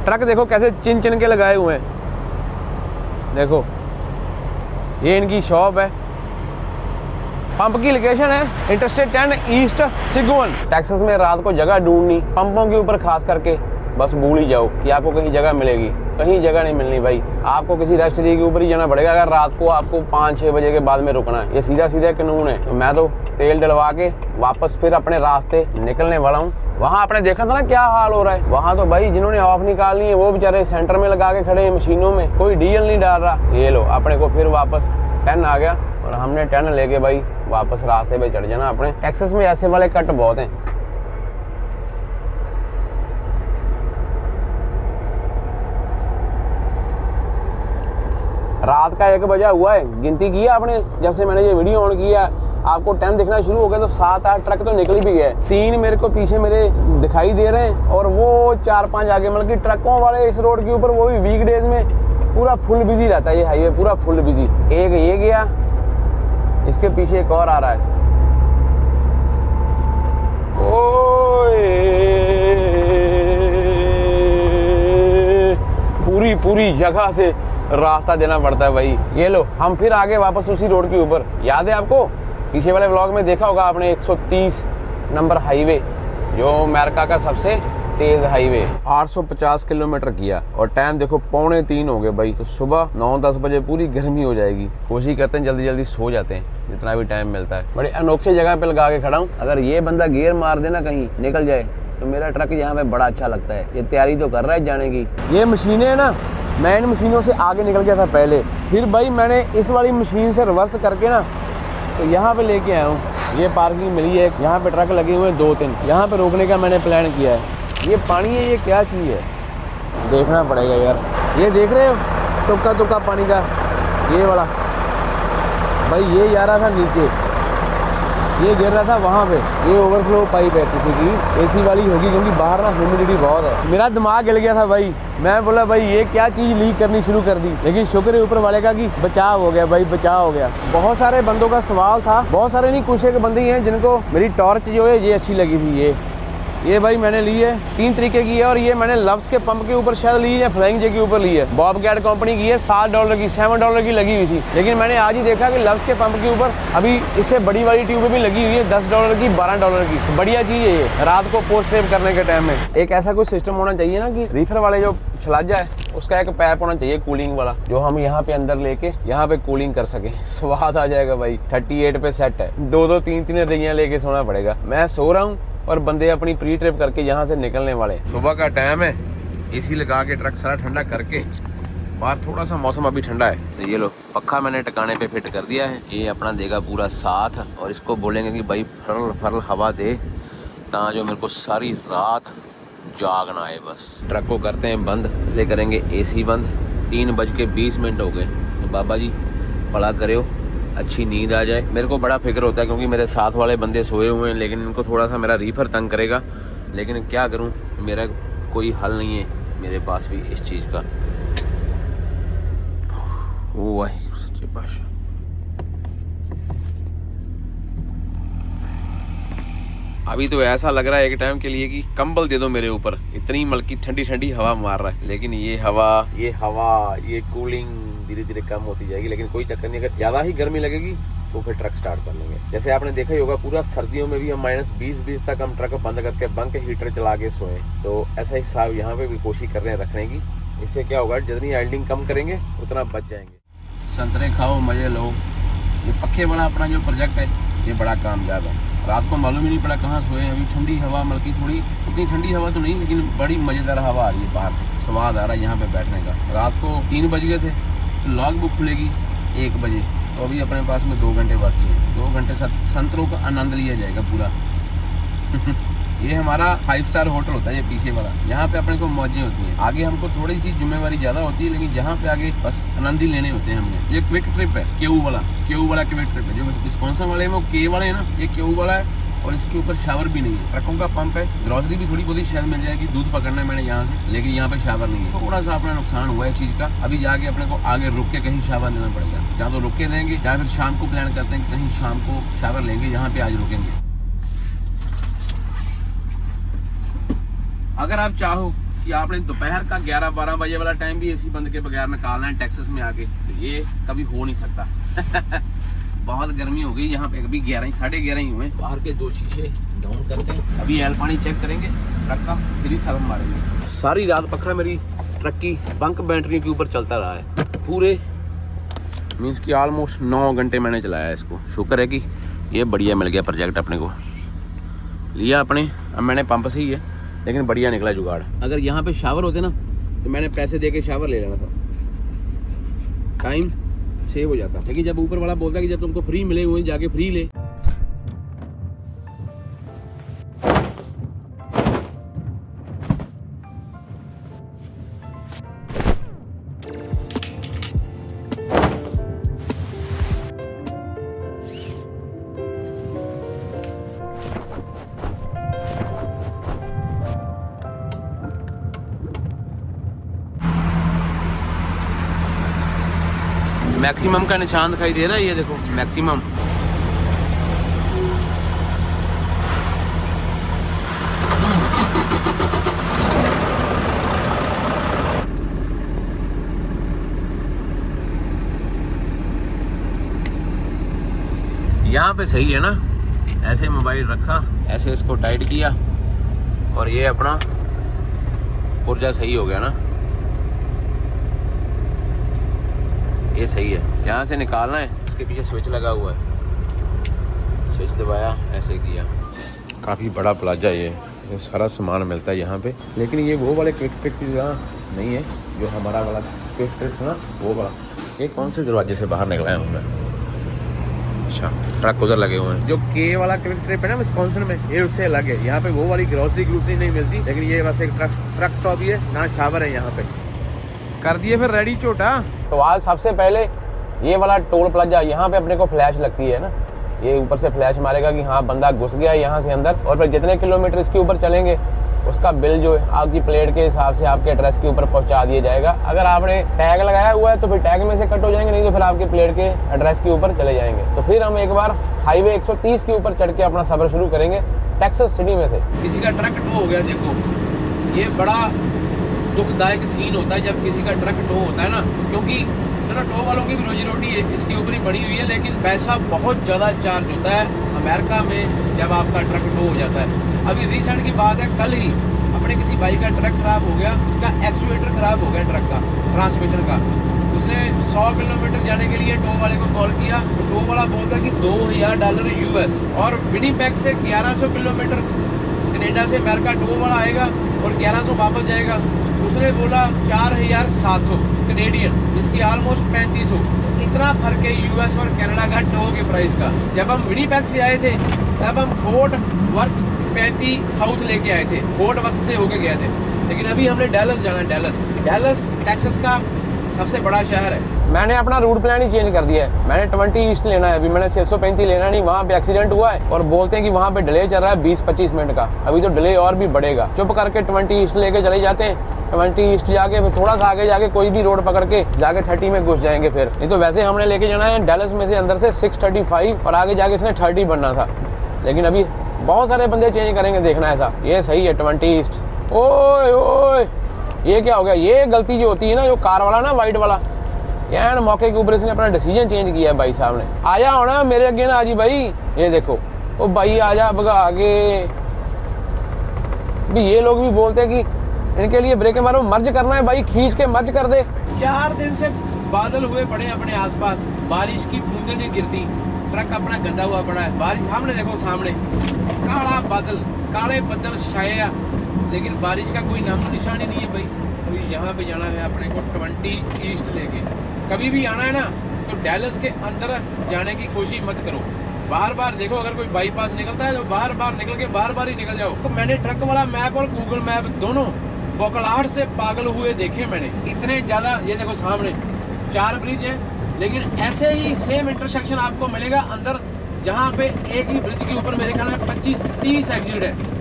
ट्रक देखो कैसे चिन चिन के लगाए हुए हैं। देखो ये इनकी शॉप है। पंप की लोकेशन है इंटरस्टेट 10 ईस्ट सिगुअन। टेक्सास में रात को जगह ढूंढनी, पंपों के ऊपर खास करके बस भूल ही जाओ कि आपको कहीं जगह मिलेगी। कहीं जगह नहीं मिलनी भाई, आपको किसी रेस्ट एरिया के ऊपर ही जाना पड़ेगा अगर रात को आपको 5-6 बजे के बाद में रुकना है। ये सीधा कानून है। तो मैं तो तेल डलवा के वापस फिर अपने रास्ते निकलने वाला हूँ। वहाँ आपने देखा था ना क्या हाल हो रहा है। वहाँ तो भाई जिन्होंने ऑफ निकालनी है वो बेचारे सेंटर में लगा के खड़े हैं मशीनों में, कोई डीजल नहीं डाल रहा। ये लो अपने को फिर वापस 10 आ गया और हमने 10 लेके भाई वापस रास्ते पे चढ़ जाना अपने। टेक्सास में ऐसे वाले कट बहुत हैं। रात का 1 बजा हुआ है, गिनती की है आपने जब से मैंने ये वीडियो ऑन किया आपको 10 दिखना शुरू हो गया तो 7-8 ट्रक तो निकल भी गए। 3 मेरे को पीछे मेरे दिखाई दे रहे हैं और वो 4-5 आगे, मतलब कि ट्रकों वाले इस रोड के ऊपर वो भी वीकडेज में पूरा फुल बिजी रहता है ये हाईवे, पूरा फुल बिजी। एक ये गया, इसके पीछे एक और आ रहा है। पूरी जगह से रास्ता देना पड़ता है भाई। ये लो हम फिर आगे वापस उसी रोड के ऊपर। याद है आपको पीछे वाले व्लॉग में देखा होगा आपने 130 नंबर हाईवे, जो अमेरिका का सबसे तेज हाईवे। 850 किलोमीटर किया और टाइम देखो 2:45 हो गए भाई। तो सुबह 9-10 बजे पूरी गर्मी हो जाएगी। कोशिश करते हैं जल्दी जल्दी सो जाते हैं जितना भी टाइम मिलता है। बड़े अनोखे जगह पे लगा के खड़ा हूँ। अगर ये बंदा गियर मार देना कहीं निकल जाए तो मेरा ट्रक यहाँ पे बड़ा अच्छा लगता है। ये तैयारी तो कर रहा है जाने की। ये मशीनें है ना, मैं इन मशीनों से आगे निकल गया था पहले, फिर भाई मैंने इस वाली मशीन से रिवर्स करके ना तो यहाँ पे लेके आया हूँ। ये पार्किंग मिली है, यहाँ पे ट्रक लगे हुए हैं 2-3, यहाँ पे रोकने का मैंने प्लान किया है। ये पानी है, ये क्या चीज़ है देखना पड़ेगा यार। ये देख रहे हो तुक्का तुक्का पानी का, ये वाला भाई ये जा रहा था नीचे, ये गिर रहा था वहाँ पे। ये ओवरफ्लो पाइप है किसी की, एसी वाली होगी क्योंकि बाहर ना ह्यूमिडिटी बहुत है। मेरा दिमाग हिल गया था भाई, मैं बोला भाई ये क्या चीज़ लीक करनी शुरू कर दी, लेकिन शुक्र है ऊपर वाले का कि बचाव हो गया भाई, बचाव हो गया। बहुत सारे बंदों का सवाल था, बहुत सारे नहीं कुछ एक बंदे ही हैं जिनको मेरी टॉर्च जो है ये अच्छी लगी थी। ये भाई मैंने ली है 3 तरीके की है और ये मैंने लव्स के पंप के ऊपर शायद ली है, फ्लाइंग जे के ऊपर ली है। बॉब गैट कंपनी की है, $7 की, $7 की लगी हुई थी। लेकिन मैंने आज ही देखा कि लव्स के पंप के ऊपर अभी इससे बड़ी वाली ट्यूब भी लगी हुई है, $10 की, $12 की। बढ़िया चीज़ है ये रात को पोस्ट ट्रिप करने के टाइम में। एक ऐसा कोई सिस्टम होना चाहिए ना कि रीफर वाले जो छलाजा है उसका एक पैप होना चाहिए कूलिंग वाला, जो हम यहाँ पे अंदर लेके यहाँ पे कूलिंग कर सके। स्वाद आ जाएगा भाई। 38 पे सेट है, 2-2 3-3 रैलियाँ लेके सोना पड़ेगा। मैं सो रहा हूँ और बंदे अपनी प्री ट्रिप करके यहाँ से निकलने वाले। सुबह का टाइम है, एसी लगा के ट्रक सारा ठंडा करके, बाहर थोड़ा सा मौसम अभी ठंडा है। तो ये लो पक्का मैंने टकाने पे फिट कर दिया है, ये अपना देगा पूरा साथ। और इसको बोलेंगे कि भाई फरल फरल हवा दे ता जो मेरे को सारी रात जागना है। बस ट्रक को करते हैं बंद, ले करेंगे एसी बंद। 3:20 हो गए। तो बाबा जी भला करो अच्छी नींद आ जाए। मेरे को बड़ा फिक्र होता है क्योंकि मेरे साथ वाले बंदे सोए हुए हैं, लेकिन इनको थोड़ा सा मेरा रीफर तंग करेगा। लेकिन क्या करूं, मेरा कोई हल नहीं है मेरे पास भी इस चीज़ का। ओ वाहिगुरू सच्चे पातशाह। अभी तो ऐसा लग रहा है एक टाइम के लिए कि कंबल दे दो मेरे ऊपर, इतनी मलकी ठंडी ठंडी हवा मार रहा है। लेकिन ये हवा ये कूलिंग धीरे धीरे कम होती जाएगी। लेकिन कोई चक्कर नहीं, अगर ज़्यादा ही गर्मी लगेगी तो फिर ट्रक स्टार्ट कर लेंगे। जैसे आपने देखा ही होगा पूरा सर्दियों में भी हम -20 तक हम ट्रक बंद करके बंक हीटर चला के सोए। तो ऐसा हिसाब यहाँ पे भी कोशिश कर रहे हैं रखने की। इससे क्या होगा, जितनी आइल्डिंग कम करेंगे उतना बच जाएंगे। संतरे खाओ मजे लो। ये पक्के वाला अपना जो प्रोजेक्ट है ये बड़ा कामयाब है। रात को मालूम ही नहीं पड़ा कहाँ सोए। अभी ठंडी हवा, बल्कि थोड़ी उतनी ठंडी हवा तो नहीं, लेकिन बड़ी मज़ेदार हवा आ रही है बाहर से। स्वाद आ रहा है यहाँ पे बैठने का। रात को 3 बज गए थे तो लॉग बुक खुलेगी 1 बजे, तो अभी अपने पास में 2 घंटे बाकी है। 2 घंटे संतरों का आनंद लिया जाएगा पूरा। ये हमारा 5 स्टार होटल होता है ये पीछे वाला, यहाँ पे अपने को मौजें होती हैं। आगे हमको थोड़ी सी जिम्मेवारी ज़्यादा होती है, लेकिन यहाँ पे आगे बस आनंद ही लेने होते हैं हमने। ये क्विक ट्रिप है, केयू वाला क्विक ट्रिप है। जो विस्कॉन्सिन वाले हैं वो के वाले हैं ना, ये केयू वाला है। और इसके ऊपर शावर भी नहीं है। ट्रकों का पंप है, ग्रोसरी भी थोड़ी बहुत ही शायद मिल जाएगी। दूध पकड़ना है मैंने यहाँ से, लेकिन यहाँ पे शावर नहीं है। थोड़ा सा अपना नुकसान हुआ है इस चीज़ का। अभी जाके अपने को आगे रुक के कहीं शावर लेना पड़ेगा। जहाँ तो रुक के रहेंगे, या फिर शाम को प्लान करते हैं कि कहीं शाम को शावर लेंगे, यहाँ पे आज रुकेंगे। अगर आप चाहो कि आपने दोपहर का 11-12 बजे वाला टाइम भी एसी बंद के बगैर निकालना है टेक्सास में आके, तो ये कभी हो नहीं सकता। बहुत गर्मी हो गई यहाँ पे। अभी 11-11:30 ही हुए। बाहर के 2 शीशे डाउन करते हैं, अभी एल पानी चेक करेंगे ट्रक का, फिर ही सलम मारेंगे। सारी रात पखा मेरी ट्रक की बंक बैटरी के ऊपर चलता रहा है। पूरे मीन्स कि ऑलमोस्ट 9 घंटे मैंने चलाया इसको। शुक्र है कि ये बढ़िया मिल गया प्रोजेक्ट अपने को। लिया अपने, अब मैंने पंप से ही है, लेकिन बढ़िया निकला जुगाड़। अगर यहाँ पे शावर होते ना तो मैंने पैसे दे के शावर ले लेना था, टाइम सेव हो जाता। लेकिन जब ऊपर वाला बोलता है कि जब तुमको फ्री मिले हुए जाके फ्री ले। मैक्सिमम का निशान दिखाई दे रहा है, ये देखो मैक्सिमम। यहाँ पे सही है ना, ऐसे मोबाइल रखा, ऐसे इसको टाइट किया और ये अपना पुर्जा सही हो गया ना, ये सही है। यहाँ से निकालना है, इसके पीछे स्विच लगा हुआ है, स्विच दबाया, ऐसे किया। काफ़ी बड़ा प्लाजा ये सारा सामान मिलता है यहाँ पे, लेकिन ये वो वाले क्विक ट्रिप की जगह नहीं है जो हमारा वाला क्विक ट्रिप था ना, वो वाला। ये कौन से दरवाजे से बाहर निकला है मैं? अच्छा, ट्रक उधर लगे हुए हैं। जो के वाला क्विक ट्रिप है ना विस्कॉन्सिन में, ये उससे अलग है। यहाँ पे वो वाली ग्रोसरी नहीं मिलती, लेकिन ये बस एक ट्रक स्टॉप ही है, ना शावर है यहाँ पे। कर दिए फिर रेडी छोटा। तो आज सबसे पहले ये वाला टोल प्लाजा, यहाँ पे अपने को फ्लैश लगती है ना, ये ऊपर से फ्लैश मारेगा कि हाँ बंदा घुस गया है यहाँ से अंदर, और फिर जितने किलोमीटर इसके ऊपर चलेंगे उसका बिल जो है आपकी प्लेट के हिसाब से आपके एड्रेस के ऊपर पहुंचा दिया जाएगा। अगर आपने टैग लगाया हुआ है तो फिर टैग में से कट हो जाएंगे, नहीं तो फिर आपके प्लेट के एड्रेस के ऊपर चले जाएंगे। तो फिर हम एक बार हाईवे 130 के ऊपर चढ़ के अपना सफर शुरू करेंगे टेक्सास सिटी में से। किसी का ट्रक टो हो गया, देखो ये बड़ा दुखदायक सीन होता है जब किसी का ट्रक टो होता है ना, क्योंकि चलो टो वालों की भी रोजी रोटी है इसके ऊपर ही पड़ी हुई है, लेकिन पैसा बहुत ज़्यादा चार्ज होता है अमेरिका में जब आपका ट्रक टो हो जाता है। अभी रिसेंट की बात है, कल ही अपने किसी भाई का ट्रक खराब हो गया, उसका एक्चुएटर खराब हो गया ट्रक का, ट्रांसमिशन का। उसने 100 किलोमीटर जाने के लिए टो वाले को कॉल किया, तो टो वाला बोलता कि $2000 US, और विनिपेग से 1100 किलोमीटर कनाडा से अमेरिका टो वाला आएगा और 1100 वापस जाएगा। उसने बोला 4700 कनेडियन, जिसकी ऑलमोस्ट 3500। इतना फर्क है US और कनाडा का टो के प्राइस का। जब हम विनिपेग से आए थे तब हम फोर्ट वर्थ 35 साउथ लेके आए थे, फोर्ट वर्थ से होके गए थे, लेकिन अभी हमने डैलस जाना है। डैलस टेक्सास का सबसे बड़ा शहर है। मैंने अपना रूट प्लान ही चेंज कर दिया है, मैंने 20 ईस्ट लेना है, अभी मैंने 635 लेना नहीं। वहाँ पे एक्सीडेंट हुआ है और बोलते हैं कि वहाँ पे डिले चल रहा है 20-25 मिनट का, अभी तो डिले और भी बढ़ेगा। चुप करके 20 ईस्ट लेके चले जाते हैं, 20 ईस्ट जाके फिर थोड़ा सा आगे जाके कोई भी रोड पकड़ के जाके 30 में घुस जाएंगे। फिर नहीं तो वैसे हमने लेके जाना है डैलस में से अंदर से 635 और आगे जाके इसने 30 बनना था, लेकिन अभी बहुत सारे बंदे चेंज करेंगे, देखना ऐसा। ये सही है 20 ईस्ट। ओए ओए ये क्या हो गया? ये गलती जो होती है ना, जो कार वाला ना वाइट वाला, यार मौके के ऊपर इसने अपना डिसीजन चेंज किया है भाई साहब ने। आजा होना मेरे अगे ना आजी भाई, ये देखो ओ भाई आजा भगा आगे। भी ये लोग भी बोलते हैं कि इनके लिए ब्रेक मारो, मर्ज करना है भाई, खींच के मर्ज कर दे। 4 दिन से बादल हुए पड़े अपने आसपास, बारिश की बूंदें नहीं गिरती, ट्रक अपना गंदा हुआ पड़ा है। बारिश सामने देखो, सामने काला बादल, काले बदल छाया, लेकिन बारिश का कोई नामो निशान ही नहीं है भाई। अभी यहाँ पे जाना है अपने को 20 ईस्ट लेके। कभी भी आना है ना तो डैलस के अंदर जाने की कोशिश मत करो, बार बार देखो, अगर कोई बाईपास निकलता है तो बार बार निकल के बार बार ही निकल जाओ। तो मैंने ट्रक वाला मैप और गूगल मैप दोनों बौखलाहट से पागल हुए देखे मैंने, इतने ज्यादा। ये देखो सामने 4 ब्रिज है, लेकिन ऐसे ही सेम इंटरसेक्शन आपको मिलेगा अंदर, जहाँ पे एक ही ब्रिज के ऊपर मेरे ख्याल में 25-30 एग्जिट है।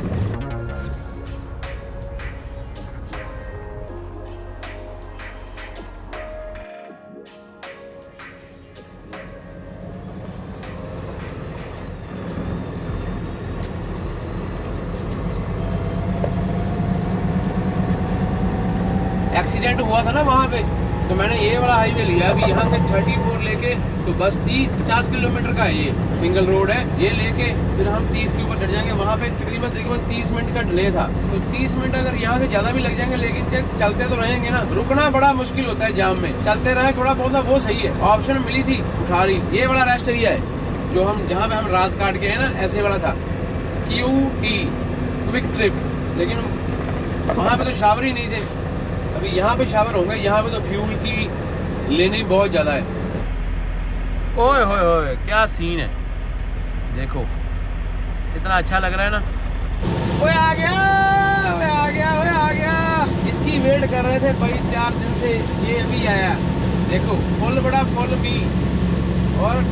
एक्सीडेंट हुआ था ना वहाँ पे, तो मैंने ये वाला हाईवे लिया। अभी यहाँ से 34 लेके तो बस 30-50 किलोमीटर का है, ये सिंगल रोड है, ये लेके फिर हम 30 के ऊपर चढ़ जाएंगे। वहाँ पे तकरीबन 30 मिनट का डिले था, तो 30 मिनट अगर यहाँ से ज़्यादा भी लग जाएंगे, लेकिन चलते तो रहेंगे ना, रुकना बड़ा मुश्किल होता है जाम में। चलते रहे थोड़ा बहुत, वो सही है। ऑप्शन मिली थी उठा ली। ये वाला रेस्ट एरिया है जो हम जहाँ पे हम रात काट के है ना, ऐसे वाला था QT क्विक ट्रिप, लेकिन वहाँ पे तो शावर ही नहीं थे। अभी यहाँ पे शावर होंगे, यहाँ पे तो फ्यूल की लेनी बहुत ज्यादा है। ओए होए होए क्या सीन है, देखो कितना अच्छा लग रहा है ना। ओए आ गया, ओए आ गया, ओए आ गया। इसकी वेट कर रहे थे भाई 4 दिन से, ये अभी आया। देखो फुल बड़ा फुल भी, और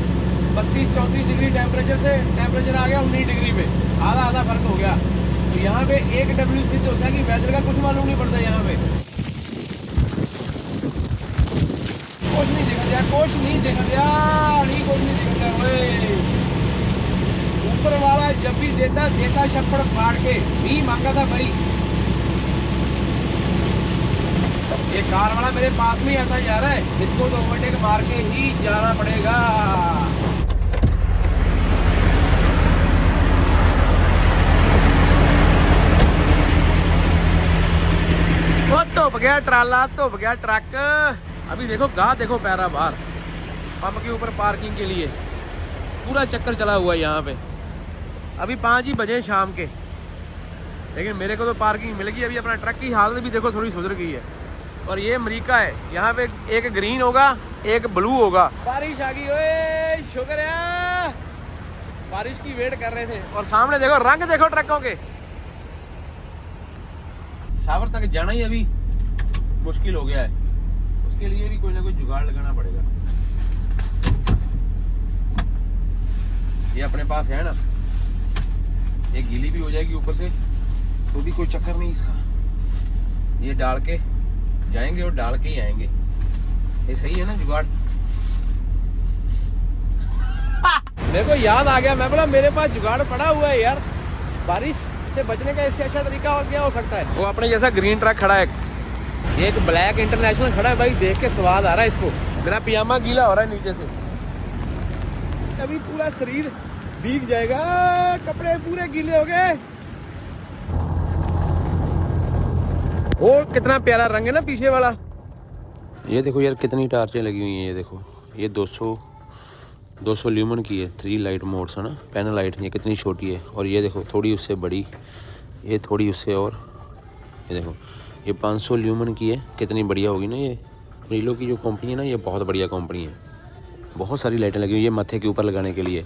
32-34 डिग्री टेम्परेचर से टेम्परेचर आ गया 19 डिग्री पे, आधा फर्क हो गया। तो यहाँ पे एक WC होता है कि वेदर का कुछ मालूम नहीं पड़ता यहाँ पे। कुछ नहीं दिखा दिया, कुछ नहीं दिखा दिया, कुछ नहीं दिखा दिया। ओए ऊपर वाला जब भी देता छप्पड़ फाड़ के नहीं मांगा था भाई। ये कार वाला मेरे पास में ही आता जा रहा है, इसको तो ओवरटेक मार के ही जाना पड़ेगा। वो धुप गया ट्राला, धुप गया ट्रक। अभी देखो गा, देखो पैरा बाहर पंप के ऊपर पार्किंग के लिए पूरा चक्कर चला हुआ है यहाँ पे। अभी 5 ही बजे शाम के, लेकिन मेरे को तो पार्किंग मिल गई। अभी अपना ट्रक की हालत भी देखो थोड़ी सुधर गई है। और ये अमेरिका है, यहाँ पे एक ग्रीन होगा, एक ब्लू होगा। बारिश आ गई, ओए शुक्र है, बारिश की वेट कर रहे थे। और सामने देखो रंग, देखो ट्रकों के। शावर तक जाना ही अभी मुश्किल हो गया है, उसके लिए भी कोई ना कोई जुगाड़ लगाना पड़ेगा। ये अपने पास है ना, ये गीली भी हो जाएगी ऊपर से तो भी कोई चक्कर नहीं इसका। ये डाल के जाएंगे और डाल के ही आएंगे। ये सही है ना जुगाड़। मेरे को याद आ गया, मैं बोला मेरे पास जुगाड़ पड़ा हुआ है यार, बारिश से बचने का इससे अच्छा तरीका और क्या हो सकता है। वो अपने जैसा ग्रीन ट्रक खड़ा है, ये एक ब्लैक इंटरनेशनल खड़ा है भाई, देख के स्वाद आ रहा है इसको। मेरा पिजामा गीला हो रहा है नीचे से, अभी पूरा शरीर भीग जाएगा, कपड़े पूरे गीले हो गए। और कितना प्यारा रंग है ना पीछे वाला। ये देखो यार कितनी टार्चें लगी हुई हैं। ये देखो, ये 200 ल्यूमन की है, 3 लाइट मोड्स है ना, पैनल लाइट। ये कितनी छोटी है। और ये देखो थोड़ी उससे बड़ी, ये थोड़ी उससे और। ये देखो ये 500 ल्यूमन की है, कितनी बढ़िया होगी ना। ये रीलो की जो कंपनी है ना, ये बहुत बढ़िया कंपनी है। बहुत सारी लाइटें लगी हुई है मत्थे के ऊपर लगाने के लिए,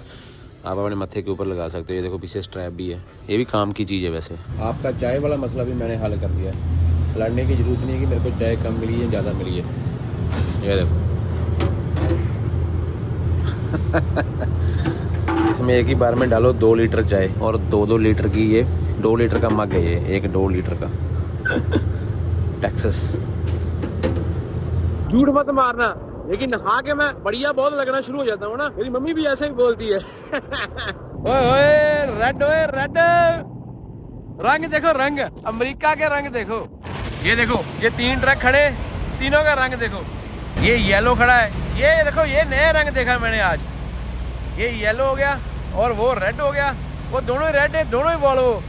आप अपने मत्थे के ऊपर लगा सकते हो। ये देखो पीछे स्ट्रैप भी है, ये भी काम की चीज़ है। वैसे आपका चाय वाला मसला भी मैंने हल कर दिया है, लड़ने की ज़रूरत नहीं है कि मेरे को चाय कम मिली है ज़्यादा मिली है। ये देखो इसमें एक ही बार में डालो 2 लीटर चाय, और 2-2 लीटर की, ये 2 लीटर का मग है, ये एक 2 लीटर का। टेक्सास। झूठ मत मारना, लेकिन नहा के मैं बढ़िया बहुत लगना शुरू हो जाता हूँ ना, मेरी मम्मी भी ऐसे ही बोलती है। ओए रेड, ओए रेड, रंग देखो, रंग अमेरिका के रंग देखो। ये देखो ये 3 ट्रक खड़े, तीनों का रंग देखो। ये येलो खड़ा है, ये देखो ये नया रंग देखा मैंने आज। ये येलो हो गया और वो रेड हो गया, वो दोनों ही रेड है, दोनों ही वॉल्वो।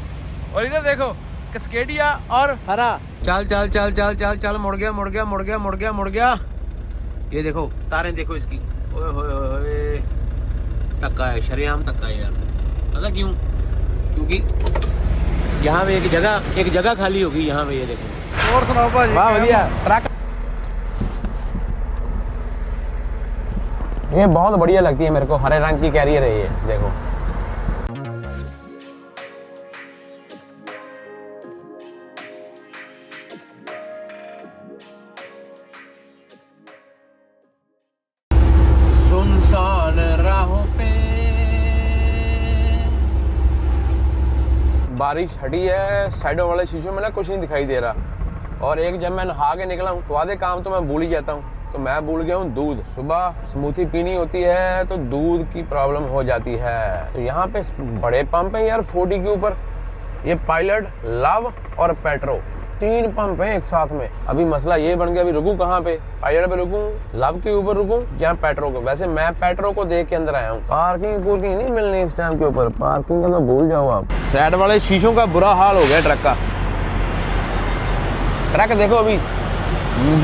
और इधर देखो कैस्केडिया और हरा। चल चल चल चल चल चल, मुड़ गया मुड़ गया मुड़ गया मुड़ गया मुड़ गया। ये देखो तारें देखो इसकी, ओए होए होए, तक्का है, शरेआम तक्का है यार। पता क्यों? क्योंकि यहाँ पे एक जगह खाली होगी यहाँ पे। ये देखो। और सुनाओ भाजी। वाह बढ़िया ट्रक, ये बहुत बढ़िया लगती है मेरे को, हरे रंग की कैरियर है ये। देखो सुनसान राहों पे बारिश हटी है, साइडों वाले शीशों में ना कुछ नहीं दिखाई दे रहा। और एक जब मैं नहा के निकला हूँ तो आधे काम तो मैं भूल ही जाता हूँ, तो मैं भूल गया हूँ दूध। सुबह स्मूथी पीनी होती है तो दूध की प्रॉब्लम हो जाती है। तो यहाँ पे बड़े पंप हैं यार 40 के ऊपर, ये पायलट, लव और पेट्रो, 3 पंप हैं एक साथ में। अभी मसला ये बन गया, अभी रुकूं कहाँ पे? पायलट पे रुकूं, लव के ऊपर रुकूं या पेट्रो को? वैसे मैं पेट्रो को देख के अंदर आया हूँ। पार्किंग पूर्किंग नहीं मिलनी इस टाइम के ऊपर, पार्किंग का तो भूल जाओ आप। साइड वाले शीशों का बुरा हाल हो गया ट्रक का। ट्रक देखो अभी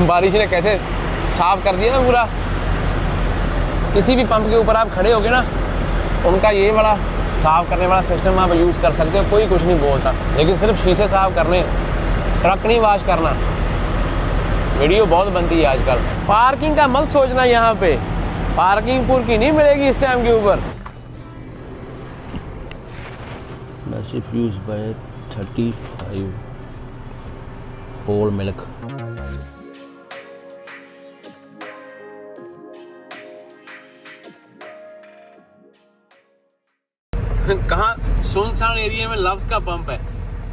बारिश ने कैसे साफ कर दिया ना पूरा। किसी भी पंप के ऊपर आप खड़े होगे ना, उनका ये वाला साफ करने वाला सिस्टम आप यूज़ कर सकते हो, कोई कुछ नहीं बोलता। लेकिन सिर्फ शीशे साफ करने, ट्रक नहीं वॉश करना। वीडियो बहुत बनती है आजकल। पार्किंग का मत सोचना, यहाँ पे पार्किंग पूर्की नहीं मिलेगी इस टाइम के ऊपर। Massive use by 35 whole milk. कहाँ? सुनसान एरिया में लव्स का पंप है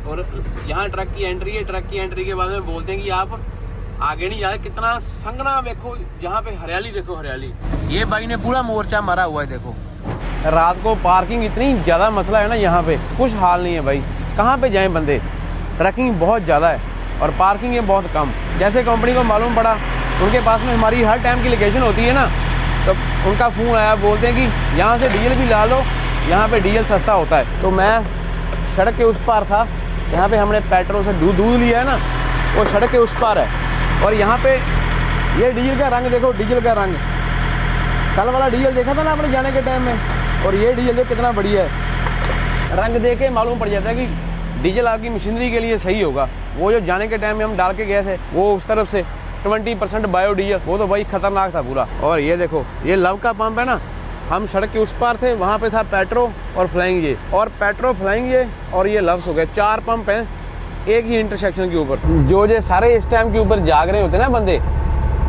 और यहाँ ट्रक की एंट्री है। ट्रक की एंट्री के बाद में बोलते हैं कि आप आगे नहीं जाए, कितना संगना देखो, यहाँ पे हरियाली देखो, हरियाली। ये भाई ने पूरा मोर्चा मारा हुआ है देखो। रात को पार्किंग इतनी ज़्यादा मसला है ना यहाँ पे, कुछ हाल नहीं है भाई। कहाँ पे जाएं बंदे, ट्रकिंग बहुत ज़्यादा है और पार्किंग है बहुत कम। जैसे कंपनी को मालूम पड़ा, उनके पास में हमारी हर टाइम की लोकेशन होती है ना, तो उनका फ़ोन आया, बोलते हैं कि यहाँ से डीजल भी ला लो, यहाँ पे डीजल सस्ता होता है। तो मैं सड़क के उस पार था, यहाँ पे हमने पेट्रोल से दूध लिया है ना, वो सड़क के उस पार है। और यहाँ पे ये डीजल का रंग देखो, डीजल का रंग, कल वाला डीजल देखा था ना अपने जाने के टाइम में, और ये डीजल देखो कितना बढ़िया है। रंग देख के मालूम पड़ जाता है कि डीजल आपकी मशीनरी के लिए सही होगा। वो जो जाने के टाइम में हम डाल के गए थे, वो उस तरफ से 20% बायो डीजल, वो तो भाई खतरनाक था पूरा। और ये देखो, ये लव का पंप है ना, हम सड़क के उस पार थे, वहाँ पे था पेट्रो और फ्लाइंग ये, और पेट्रो फ्लाइंग ये और ये लव्स हो गए। 4 पंप हैं एक ही इंटरसेक्शन के ऊपर। जो सारे इस टाइम के ऊपर जाग रहे होते ना बंदे,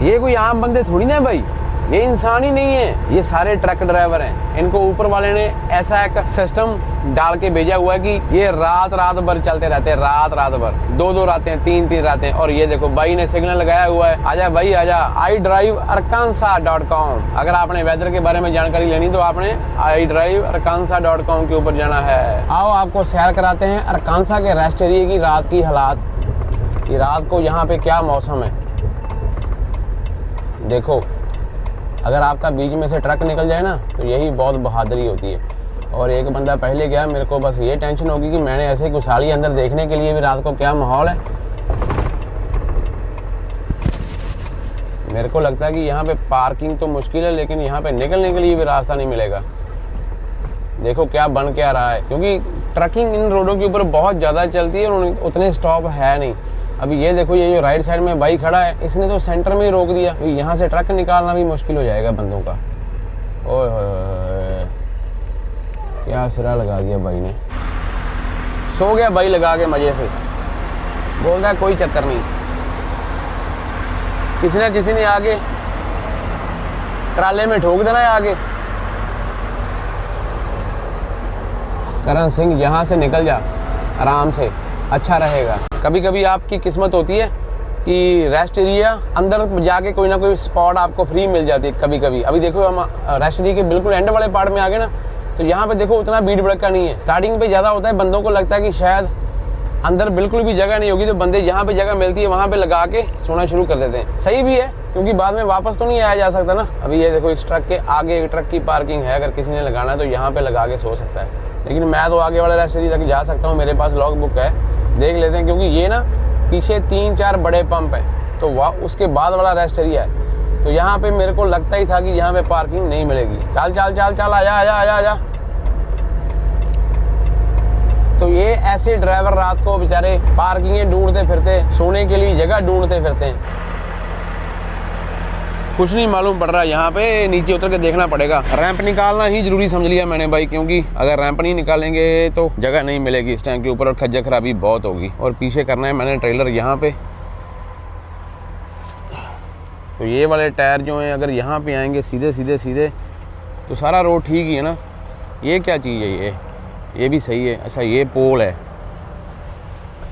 ये कोई आम बंदे थोड़ी ना भाई, ये इंसान ही नहीं है, ये सारे ट्रक ड्राइवर हैं। इनको ऊपर वाले ने ऐसा एक सिस्टम डाल के भेजा हुआ है कि ये रात भर चलते रहते हैं, रात भर, 2 रातें, 3 रातें। और ये देखो भाई ने सिग्नल लगाया हुआ है, आजा भाई आजा, iDriveArkansas.com। अगर आपने वेदर के बारे में जानकारी लेनी तो आपने iDriveArkansas.com के ऊपर जाना है। आओ आपको सैर कराते हैं अरकानसा के रेस्ट एरिया की रात की हालात, कि रात को यहाँ पे क्या मौसम है। देखो, अगर आपका बीच में से ट्रक निकल जाए ना, तो यही बहुत बहादुरी होती है। और एक बंदा पहले गया, मेरे को बस ये टेंशन होगी कि मैंने ऐसे घुसाली अंदर देखने के लिए भी रात को क्या माहौल है। मेरे को लगता है कि यहाँ पे पार्किंग तो मुश्किल है, लेकिन यहाँ पे निकलने के लिए भी रास्ता नहीं मिलेगा। देखो क्या बन क्या रहा है, क्योंकि ट्रकिंग इन रोडों के ऊपर बहुत ज़्यादा चलती है और उतने स्टॉप है नहीं। अभी ये देखो, ये जो राइट साइड में बाइक खड़ा है, इसने तो सेंटर में ही रोक दिया। तो यहाँ से ट्रक निकालना भी मुश्किल हो जाएगा बंदों का। ओए होए, क्या सिरा लगा दिया भाई ने। सो गया भाई लगा के मजे से, बोल रहा है कोई चक्कर नहीं। किसी ने आगे ट्राले में ठोक देना है आगे। करण सिंह, यहाँ से निकल जा आराम से, अच्छा रहेगा। कभी कभी आपकी किस्मत होती है कि रेस्ट एरिया अंदर जाके कोई ना कोई स्पॉट आपको फ्री मिल जाती है कभी कभी। अभी देखो, हम रेस्ट एरिया के बिल्कुल एंड वाले पार्ट में आ गए ना, तो यहाँ पे देखो उतना भीड़ भड़का नहीं है। स्टार्टिंग पे ज़्यादा होता है, बंदों को लगता है कि शायद अंदर बिल्कुल भी जगह नहीं होगी, तो बंदे जहाँ पे जगह मिलती है वहाँ पे लगा के सोना शुरू कर देते हैं। सही भी है, क्योंकि बाद में वापस तो नहीं आया जा सकता ना। अभी ये देखो, इस ट्रक के आगे एक ट्रक की पार्किंग है, अगर किसी ने लगाना है तो यहाँ पे लगा के सो सकता है। लेकिन मैं तो आगे वाले रेस्ट एरिया तक जा सकता हूँ, मेरे पास लॉग बुक है, देख लेते हैं। क्योंकि ये ना पीछे 3-4 बड़े पंप हैं, तो वह उसके बाद वाला रेस्ट एरिया है। तो यहाँ पे मेरे को लगता ही था कि यहाँ पे पार्किंग नहीं मिलेगी। चल चल चल चल, आजा आजा आजा आजा। तो ये ऐसे ड्राइवर रात को बेचारे पार्किंग ढूंढते फिरते, सोने के लिए जगह ढूंढते फिरते हैं। कुछ नहीं मालूम पड़ रहा, यहाँ पे नीचे उतर के देखना पड़ेगा। रैंप निकालना ही जरूरी समझ लिया मैंने भाई, क्योंकि अगर रैंप नहीं निकालेंगे तो जगह नहीं मिलेगी इस टाइम के ऊपर और खज्जर खराबी बहुत होगी। और पीछे करना है मैंने ट्रेलर यहाँ पे। तो ये वाले टायर जो हैं, अगर यहाँ पे आएंगे सीधे सीधे सीधे, तो सारा रोड ठीक ही है ना। ये क्या चीज़ है, ये भी सही है। अच्छा, ये पोल है,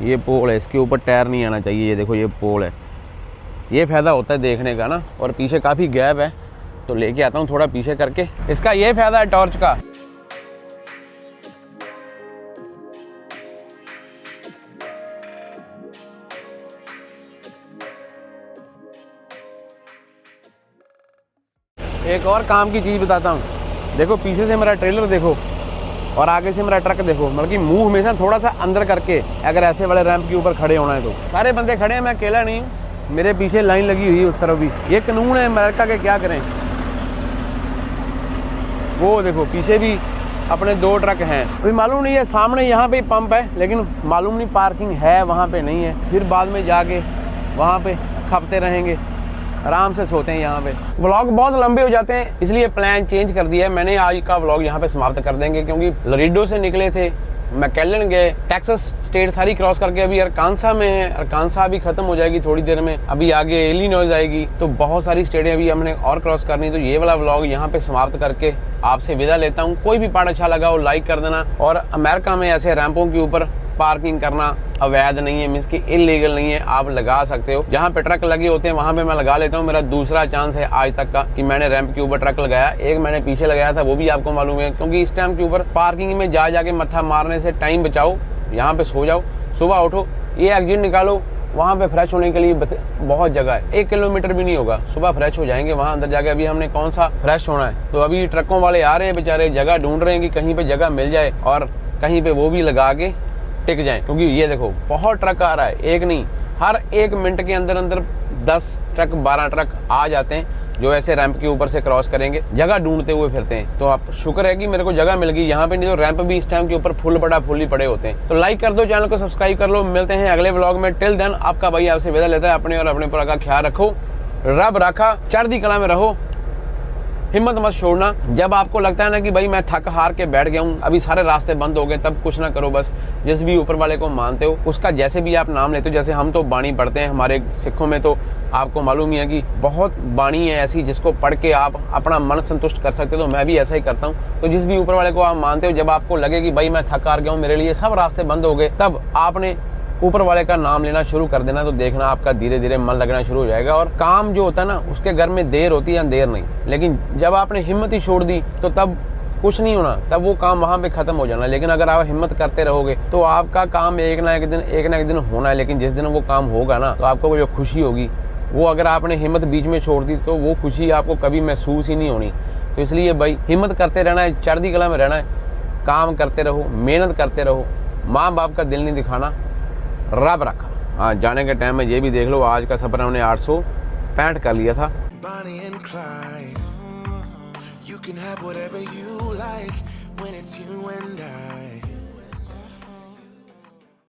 ये पोल है, इसके ऊपर टायर नहीं आना चाहिए। ये देखो, ये पोल है, ये फ़ायदा होता है देखने का ना। और पीछे काफ़ी गैप है, तो लेके आता हूँ थोड़ा पीछे करके। इसका ये फ़ायदा है टॉर्च का। एक और काम की चीज़ बताता हूँ। देखो, पीछे से मेरा ट्रेलर देखो और आगे से मेरा ट्रक देखो, मतलब कि मुंह हमेशा थोड़ा सा अंदर करके अगर ऐसे वाले रैंप के ऊपर खड़े होना है तो। सारे बंदे खड़े हैं, मैं अकेला नहीं हूँ, मेरे पीछे लाइन लगी हुई है उस तरफ भी। ये कानून है अमेरिका के, क्या करें। वो देखो पीछे भी अपने 2 ट्रक हैं। अभी मालूम नहीं है, सामने यहाँ पे पंप है, लेकिन मालूम नहीं पार्किंग है वहाँ पे नहीं है। फिर बाद में जाके वहाँ पे खपते रहेंगे, आराम से सोते हैं यहाँ पे। व्लॉग बहुत लंबे हो जाते हैं, इसलिए प्लान चेंज कर दिया है मैंने। आज का व्लॉग यहाँ पे समाप्त कर देंगे, क्योंकि लरीडो से निकले थे, मैकेलन गए, टेक्सास स्टेट सारी क्रॉस करके अभी अरकानसा में है। अरकानसा भी खत्म हो जाएगी थोड़ी देर में, अभी आगे इलिनॉइस आएगी, तो बहुत सारी स्टेटें अभी हमने और क्रॉस करनी। तो ये वाला व्लॉग यहाँ पे समाप्त करके आपसे विदा लेता हूँ। कोई भी पार्ट अच्छा लगा हो लाइक कर देना, और अमेरिका में ऐसे रैंपों के ऊपर पार्किंग करना अवैध नहीं है, मीन्स कि इलीगल नहीं है, आप लगा सकते हो। जहाँ पे ट्रक लगे होते हैं वहाँ पे मैं लगा लेता हूँ। मेरा दूसरा चांस है आज तक का कि मैंने रैंप के ऊपर ट्रक लगाया। एक मैंने पीछे लगाया था, वो भी आपको मालूम है, क्योंकि इस टाइम के ऊपर पार्किंग में जा जाके मत्था मारने से टाइम बचाओ, यहाँ पे सो जाओ, सुबह उठो, ये एग्जिट निकालो, वहाँ पे फ्रेश होने के लिए बहुत जगह है। 1 किलोमीटर भी नहीं होगा, सुबह फ्रेश हो जाएंगे वहाँ अंदर जाके। अभी हमने कौन सा फ्रेश होना है, तो अभी ट्रकों वाले आ रहे हैं बेचारे, जगह ढूंढ रहे हैं कि कहीं पे जगह मिल जाए और कहीं पे वो भी लगा के टिक जाए। क्योंकि ये देखो बहुत ट्रक आ रहा है, एक नहीं, हर 1 मिनट के अंदर अंदर 10 ट्रक 12 ट्रक आ जाते हैं जो ऐसे रैंप के ऊपर से क्रॉस करेंगे, जगह ढूंढते हुए फिरते हैं। तो आप शुक्र है कि मेरे को जगह मिल गई यहाँ पे, नहीं तो रैंप भी इस टाइम के ऊपर फुल ही पड़े होते हैं। तो लाइक कर दो, चैनल को सब्सक्राइब कर लो। मिलते हैं अगले व्लॉग में। टिल देन आपका भाई आपसे विदा लेता है। अपने और अपने पूरा का ख्याल रखो, रब रखा, चढ़ती कला में रहो, हिम्मत मत छोड़ना। जब आपको लगता है ना कि भाई मैं थक हार के बैठ गया हूँ, अभी सारे रास्ते बंद हो गए, तब कुछ ना करो, बस जिस भी ऊपर वाले को मानते हो उसका जैसे भी आप नाम लेते हो। जैसे हम तो बाणी पढ़ते हैं, हमारे सिखों में तो आपको मालूम ही है कि बहुत बाणी है ऐसी जिसको पढ़ के आप अपना मन संतुष्ट कर सकते हो। तो मैं भी ऐसा ही करता हूँ। तो जिस भी ऊपर वाले को आप मानते हो, जब आपको लगे कि भाई मैं थक हार गया हूँ, मेरे लिए सब रास्ते बंद हो गए, तब आपने ऊपर वाले का नाम लेना शुरू कर देना। तो देखना आपका धीरे धीरे मन लगना शुरू हो जाएगा। और काम जो होता है ना, उसके घर में देर होती है, अंधेर नहीं। लेकिन जब आपने हिम्मत ही छोड़ दी तो तब कुछ नहीं होना, तब वो काम वहाँ पे खत्म हो जाना। लेकिन अगर आप हिम्मत करते रहोगे तो आपका काम एक ना एक दिन होना है। लेकिन जिस दिन वो काम होगा ना, तो आपको जो खुशी होगी, वो अगर आपने हिम्मत बीच में छोड़ दी तो वो खुशी आपको कभी महसूस ही नहीं होनी। तो इसलिए भाई हिम्मत करते रहना है, चढ़ती कला में रहना है, काम करते रहो, मेहनत करते रहो, माँ बाप का दिल नहीं दिखाना, रब रखा। हाँ, जाने के टाइम में ये भी देख लो, आज का सफर हमने 865 कर लिया था। Bonnie and Clyde. You can have whatever you like when it's you and I.